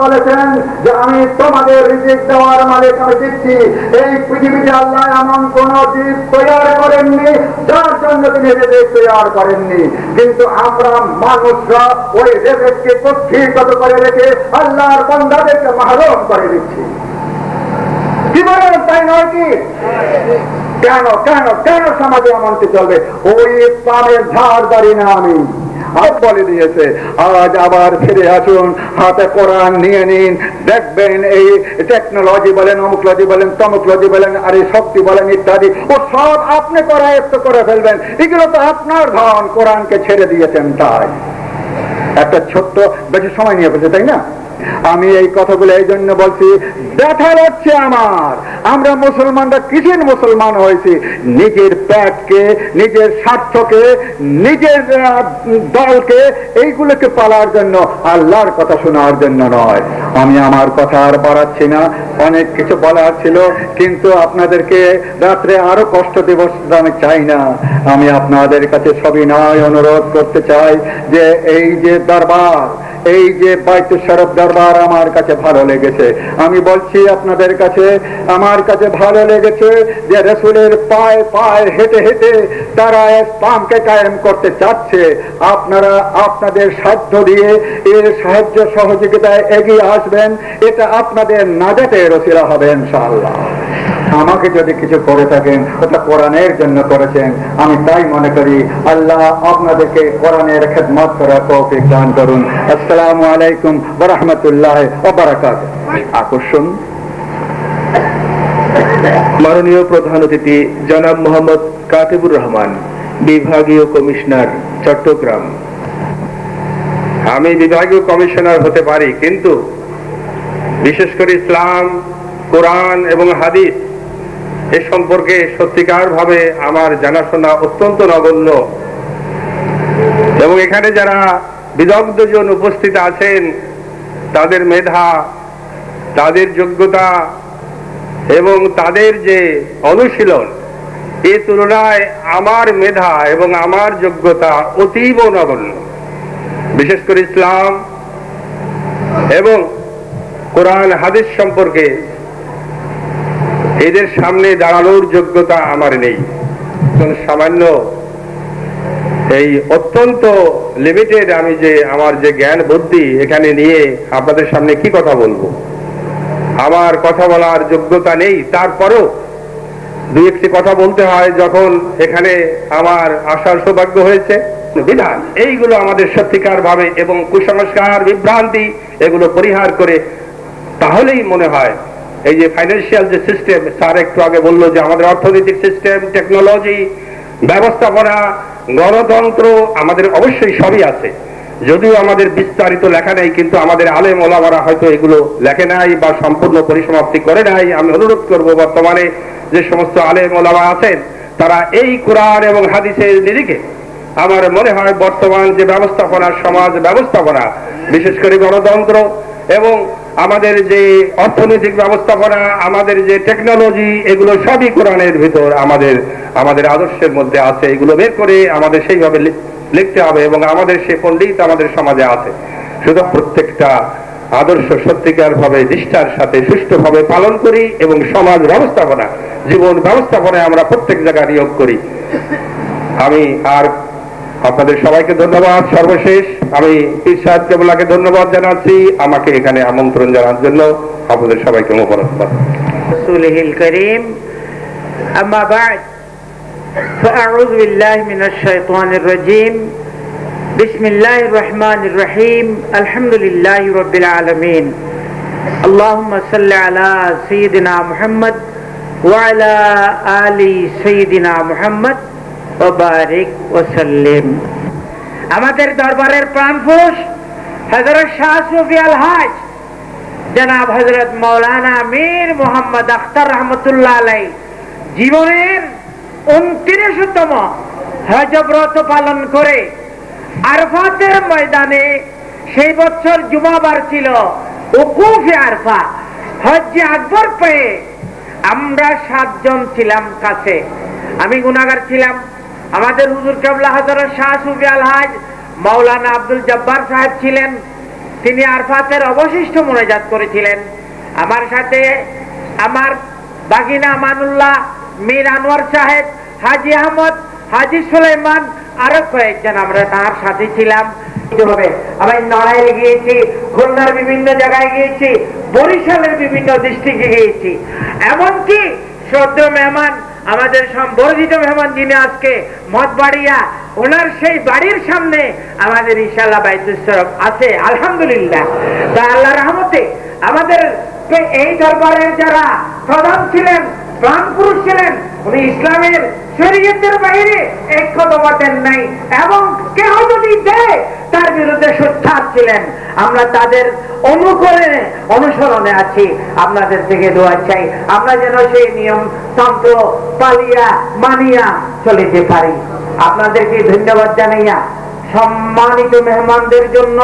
বলেছেন যে আমি তোমাদের রিজিক দেওয়ার মালিক, আমি দিচ্ছি। এই পৃথিবীতে আল্লাহ এমন কোন জীব তৈরি করেননি যার জন্য তিনি রিজিক তৈরি করেননি, কিন্তু আমরা মানুষরা ওই রিজিককে কুক্ষিগত করে রেখে আল্লাহর বান্দাদেরকে মাহরুম করে দিচ্ছি। কি বলেন, তাই নয় কি? কেন কেন কেন সমাজে এমনটি চলবে? ওই ইসলামের ঝাড় দাঁড়ি না আমি বলে দিয়েছে। আজ আবার ফিরে আসুন, হাতে কোরআন নিয়ে নিন, দেখবেন এই টেকনোলজি বলেন, অমুকলজি বলেন, তমুকলজি বলেন, আর এই শক্তি বলেন ইত্যাদি, ও সব আপনি করায়ত্ত করে ফেলবেন। এগুলো তো আপনার ধন, কোরআনকে ছেড়ে দিয়েছেন। তাই একটা ছোট্ট, বেশি সময় নিয়ে ফেলছে তাই না? আমি এই কথাগুলো এই জন্য বলছি, ব্যথা লাগছে আমার। আমরা মুসলমানরা কিসের মুসলমান হয়েছি? নিজের পেটকে, নিজের স্বার্থকে, নিজের দলকে, এইগুলোকে পালার জন্য, আল্লাহর কথা শোনার জন্য নয়। আমি আমার কথা আর বাড়াচ্ছি না, অনেক কিছু বলার ছিল, কিন্তু আপনাদেরকে রাত্রে আরো কষ্ট দেব আমি চাই না। আমি আপনাদের কাছে সবিনয় অনুরোধ করতে চাই যে এই যে দরবার, এই যে বাইতুল শরফ দরবার আমার কাছে ভালো লেগেছে। আমি বলছি আপনাদের কাছে, আমার কাছে ভালো লেগেছে যে রাসূলের পায়ে পায়ে হেঁটে হেঁটে তারা ইসলামকে কায়েম করতে চাচ্ছে। আপনারা আপনাদের সাধ্য দিয়ে এর সাহায্য সহযোগিতায় এগিয়ে আসবেন, এটা আপনাদের নাজাতের ওসিলা হবে ইনশাআল্লাহ। আমাকে যদি কিছু করে থাকেন ওটা কোরআনের জন্য করেছেন, আমি তাই মনে করি। আল্লাহ আপনাদেরকে কোরআনের খেদমত করার তৌফিক দান করুন। আসসালামু আলাইকুম ওয়া রাহমাতুল্লাহি ওয়া বারাকাতুহু। আকর্ষণ মাননীয় প্রধান অতিথি জনাব মোহাম্মদ কাতিবুর রহমান, বিভাগীয় কমিশনার, চট্টগ্রাম। আমি বিভাগীয় কমিশনার হতে পারি, কিন্তু বিশেষ করে ইসলাম, কোরআন এবং হাদিস এ সম্পর্কে সত্যিকার ভাবে আমার জানাশোনা অত্যন্ত নগণ্য। এবং এখানে যারা বিদগ্ধজন উপস্থিত আছেন, তাদের মেধা, তাদের যোগ্যতা এবং তাদের যে অনুশীলন, এ তুলনায় আমার মেধা এবং আমার যোগ্যতা অতীব নগণ্য। বিশেষ করে ইসলাম এবং কোরআন হাদিস সম্পর্কে এদের সামনে দাঁড়ানোর যোগ্যতা আমার নেই। সামান্য এই অত্যন্ত লিমিটেড আমি যে আমার যে জ্ঞান বুদ্ধি এখানে নিয়ে আপনাদের সামনে কি কথা বলবো, আমার কথা বলার যোগ্যতা নেই। তারপরেও দুই একটি কথা বলতে হয় যখন এখানে আমার আসার সৌভাগ্য হয়েছে। বিধান এইগুলো আমাদের সত্যিকার ভাবে এবং কুসংস্কার, বিভ্রান্তি এগুলো পরিহার করে, তাহলেই মনে হয় এই যে ফাইন্যান্সিয়াল যে সিস্টেম, স্যার একটু আগে বললো যে আমাদের অর্থনৈতিক সিস্টেম, টেকনোলজি, ব্যবস্থাপনা, গণতন্ত্র আমাদের অবশ্যই সবই আছে, যদিও আমাদের বিস্তারিত লেখা নেই, কিন্তু আমাদের আলেম ওলামারা হয়তো এগুলো লেখে নাই বা সম্পূর্ণ পরিসমাপ্তি করে নাই। আমি অনুরোধ করব বর্তমানে যে সমস্ত আলেম ওলামা আছেন তারা এই কোরআন এবং হাদিসের নিরিখে আমার মনে হয় বর্তমান যে ব্যবস্থাপনা, সমাজ ব্যবস্থাপনা, বিশেষ করে গণতন্ত্র এবং আমাদের যে অর্থনৈতিক ব্যবস্থাপনা, আমাদের যে টেকনোলজি, এগুলো সবই কোরআনের ভিতর আমাদের আদর্শের মধ্যে আছে। এগুলো বের করে আমাদের সেইভাবে লিখতে হবে এবং আমাদের সে পণ্ডিত আমাদের সমাজে আছে। শুধু প্রত্যেকটা আদর্শ সত্যিকার ভাবে নিষ্ঠার সাথে সুষ্ঠুভাবে পালন করি এবং সমাজ ব্যবস্থাপনা, জীবন ব্যবস্থাপনায় আমরা প্রত্যেক জায়গায় নিয়োগ করি। আমি আর আপনাদের সবাইকে ধন্যবাদ। সর্বশেষ আমি পীর সাহেব কেবলাকে ধন্যবাদ জানাচ্ছি আমাকে এখানে আমন্ত্রণ জানার জন্য। আপনাদের সবাইকে মোবারকবাদ। রাসূলুল কারীম, আম্মা বা'দ, فأعوذ بالله من الشيطان الرجيم. بسم الله الرحمن الرحيم. الحمد لله رب العالمين. اللهم صل على سيدنا محمد وعلى آل سيدنا محمد وبارك وسلم. আমাদের দরবারের প্রাণপুরুষ হযরত শাহ সুফি আল হাজ জনাব হযরত মাওলানা মীর মোহাম্মদ আখতার রহমতুল্লাহ আলাইহি জীবনের 29তম হজ ব্রত পালন করে আরফাতের ময়দানে, সেই বছর জুমাবার ছিল, উকুফে আরফা, হজ্জে আকবর পেয়ে আমরা 7 জন ছিলাম কাছে। আমি গুনাহগার ছিলাম। আমাদের হুজুর কেবলা হযরত শাহ সুফি আল হাজ মাওলানা আব্দুল জব্বার সাহেব ছিলেন, তিনি আরফাতের অবশিষ্ট মোনাজাত করেছিলেন। আমার সাথে আমার বাগিনা আমানুল্লাহ, মীর আনোয়ার সাহেব, হাজি আহমদ, হাজি সুলাইমান, আরো কয়েকজন আমরা তার সাথে ছিলাম। আমি নড়াইলে গিয়েছি, খুলনার বিভিন্ন জায়গায় গিয়েছি, বরিশালের বিভিন্ন ডিস্ট্রিক্টে গিয়েছি। এমনকি শ্রদ্ধেয় মেহমান, আমাদের সম্বর্ধিত মেহমান যিনি আজকে মঠবাড়িয়া, ওনার সেই বাড়ির সামনে আমাদের ইনশাআল্লাহ বাইতুল শরফ আছে, আলহামদুলিল্লাহ। তা আল্লাহর রহমতে আমাদের এই দরবারের যারা প্রধান ছিলেন, প্রাণপুরুষ ছিলেন, উনি ইসলামের শরীয়তের বাইরে এক কদমও দেন নাই এবং কেহ যদি দেয় তার বিরুদ্ধে সোচ্চার ছিলেন। আমরা তাদের অনুসরণে আছি। আপনাদের থেকে দোয়া চাই আমরা যেন সেই নিয়ম তন্ত্র পালিয়া মানিয়া চলিতে পারি। আপনাদেরকে ধন্যবাদ জানাইয়া, সম্মানিত মেহমানদের জন্য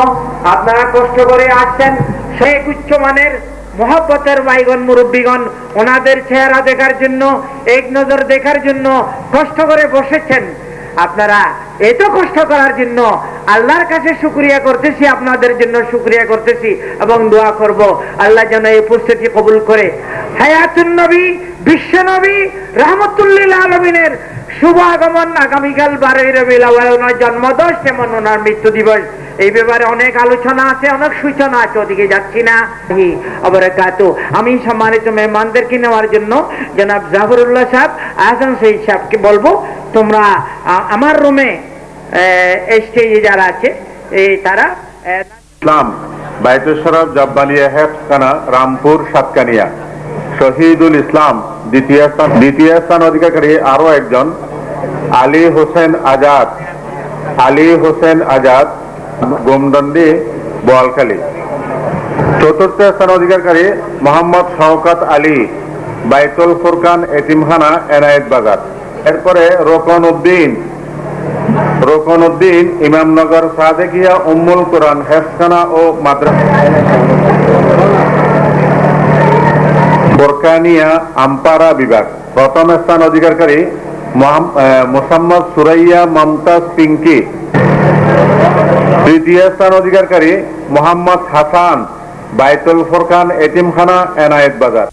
আপনারা কষ্ট করে আসছেন, সেই উচ্চমানের মোহাব্বতের ভাইগণ, মুরব্বীগণ, ওনাদের চেহারা দেখার জন্য, এক নজর দেখার জন্য কষ্ট করে বসেছেন। আপনারা এত কষ্ট করার জন্য আল্লাহর কাছে শুকরিয়া করতেছি, আপনাদের জন্য শুকরিয়া করতেছি এবং দোয়া করব আল্লাহ যেন এই উপস্থিতি কবুল করে। হায়াতুন নবী, বিশ্ব নবী রাহমাতুল্লিল আলামিনের শুভ আগমন আগামীকাল 12 রবিউল আউয়াল, ওনার জন্মদিবস এবং ওনার মৃত্যু দিবস। এই ব্যাপারে অনেক আলোচনা আছে, অনেক সূচনা আছে, ওদিকে যাচ্ছি না। আমি সম্মানিত মেহমানদেরকে নেওয়ার জন্য জনাব জাফরুল্লাহ সাহেব, আহসান সঈদ সাহেবকে বলবো, তোমরা আমার রুমে স্টেজে যারা আছে তারা ইসলাম বাইতুল শরফ জব্বালিয়া হেফখানা রামপুর সাতকানিয়া শহীদুল ইসলাম দ্বিতীয় স্থান অধিকারী আরো একজন আলী হোসেন আজাদ গোমদন্ডি বোয়ালখালী। চতুর্থ স্থান অধিকারী মোহাম্মদ শওকত আলী বাইতুল ফুরকান এতিমখানা এনায়েত বাজার। এরপরে রোকন উদ্দিন ইমামনগর সাদেকিয়া উম্মুল কোরআন হেফখানা ও মাদ্রাসা বোরকানিয়া আমপারা বিভাগ। প্রথম স্থান অধিকারী মোহাম্মদ সুরাইয়া মমতাজ পিঙ্কি। তৃতীয় স্থান অধিকারী মোহাম্মদ হাসান বাইতুল ফুরকান এতিমখানা এনায়েত বাজার।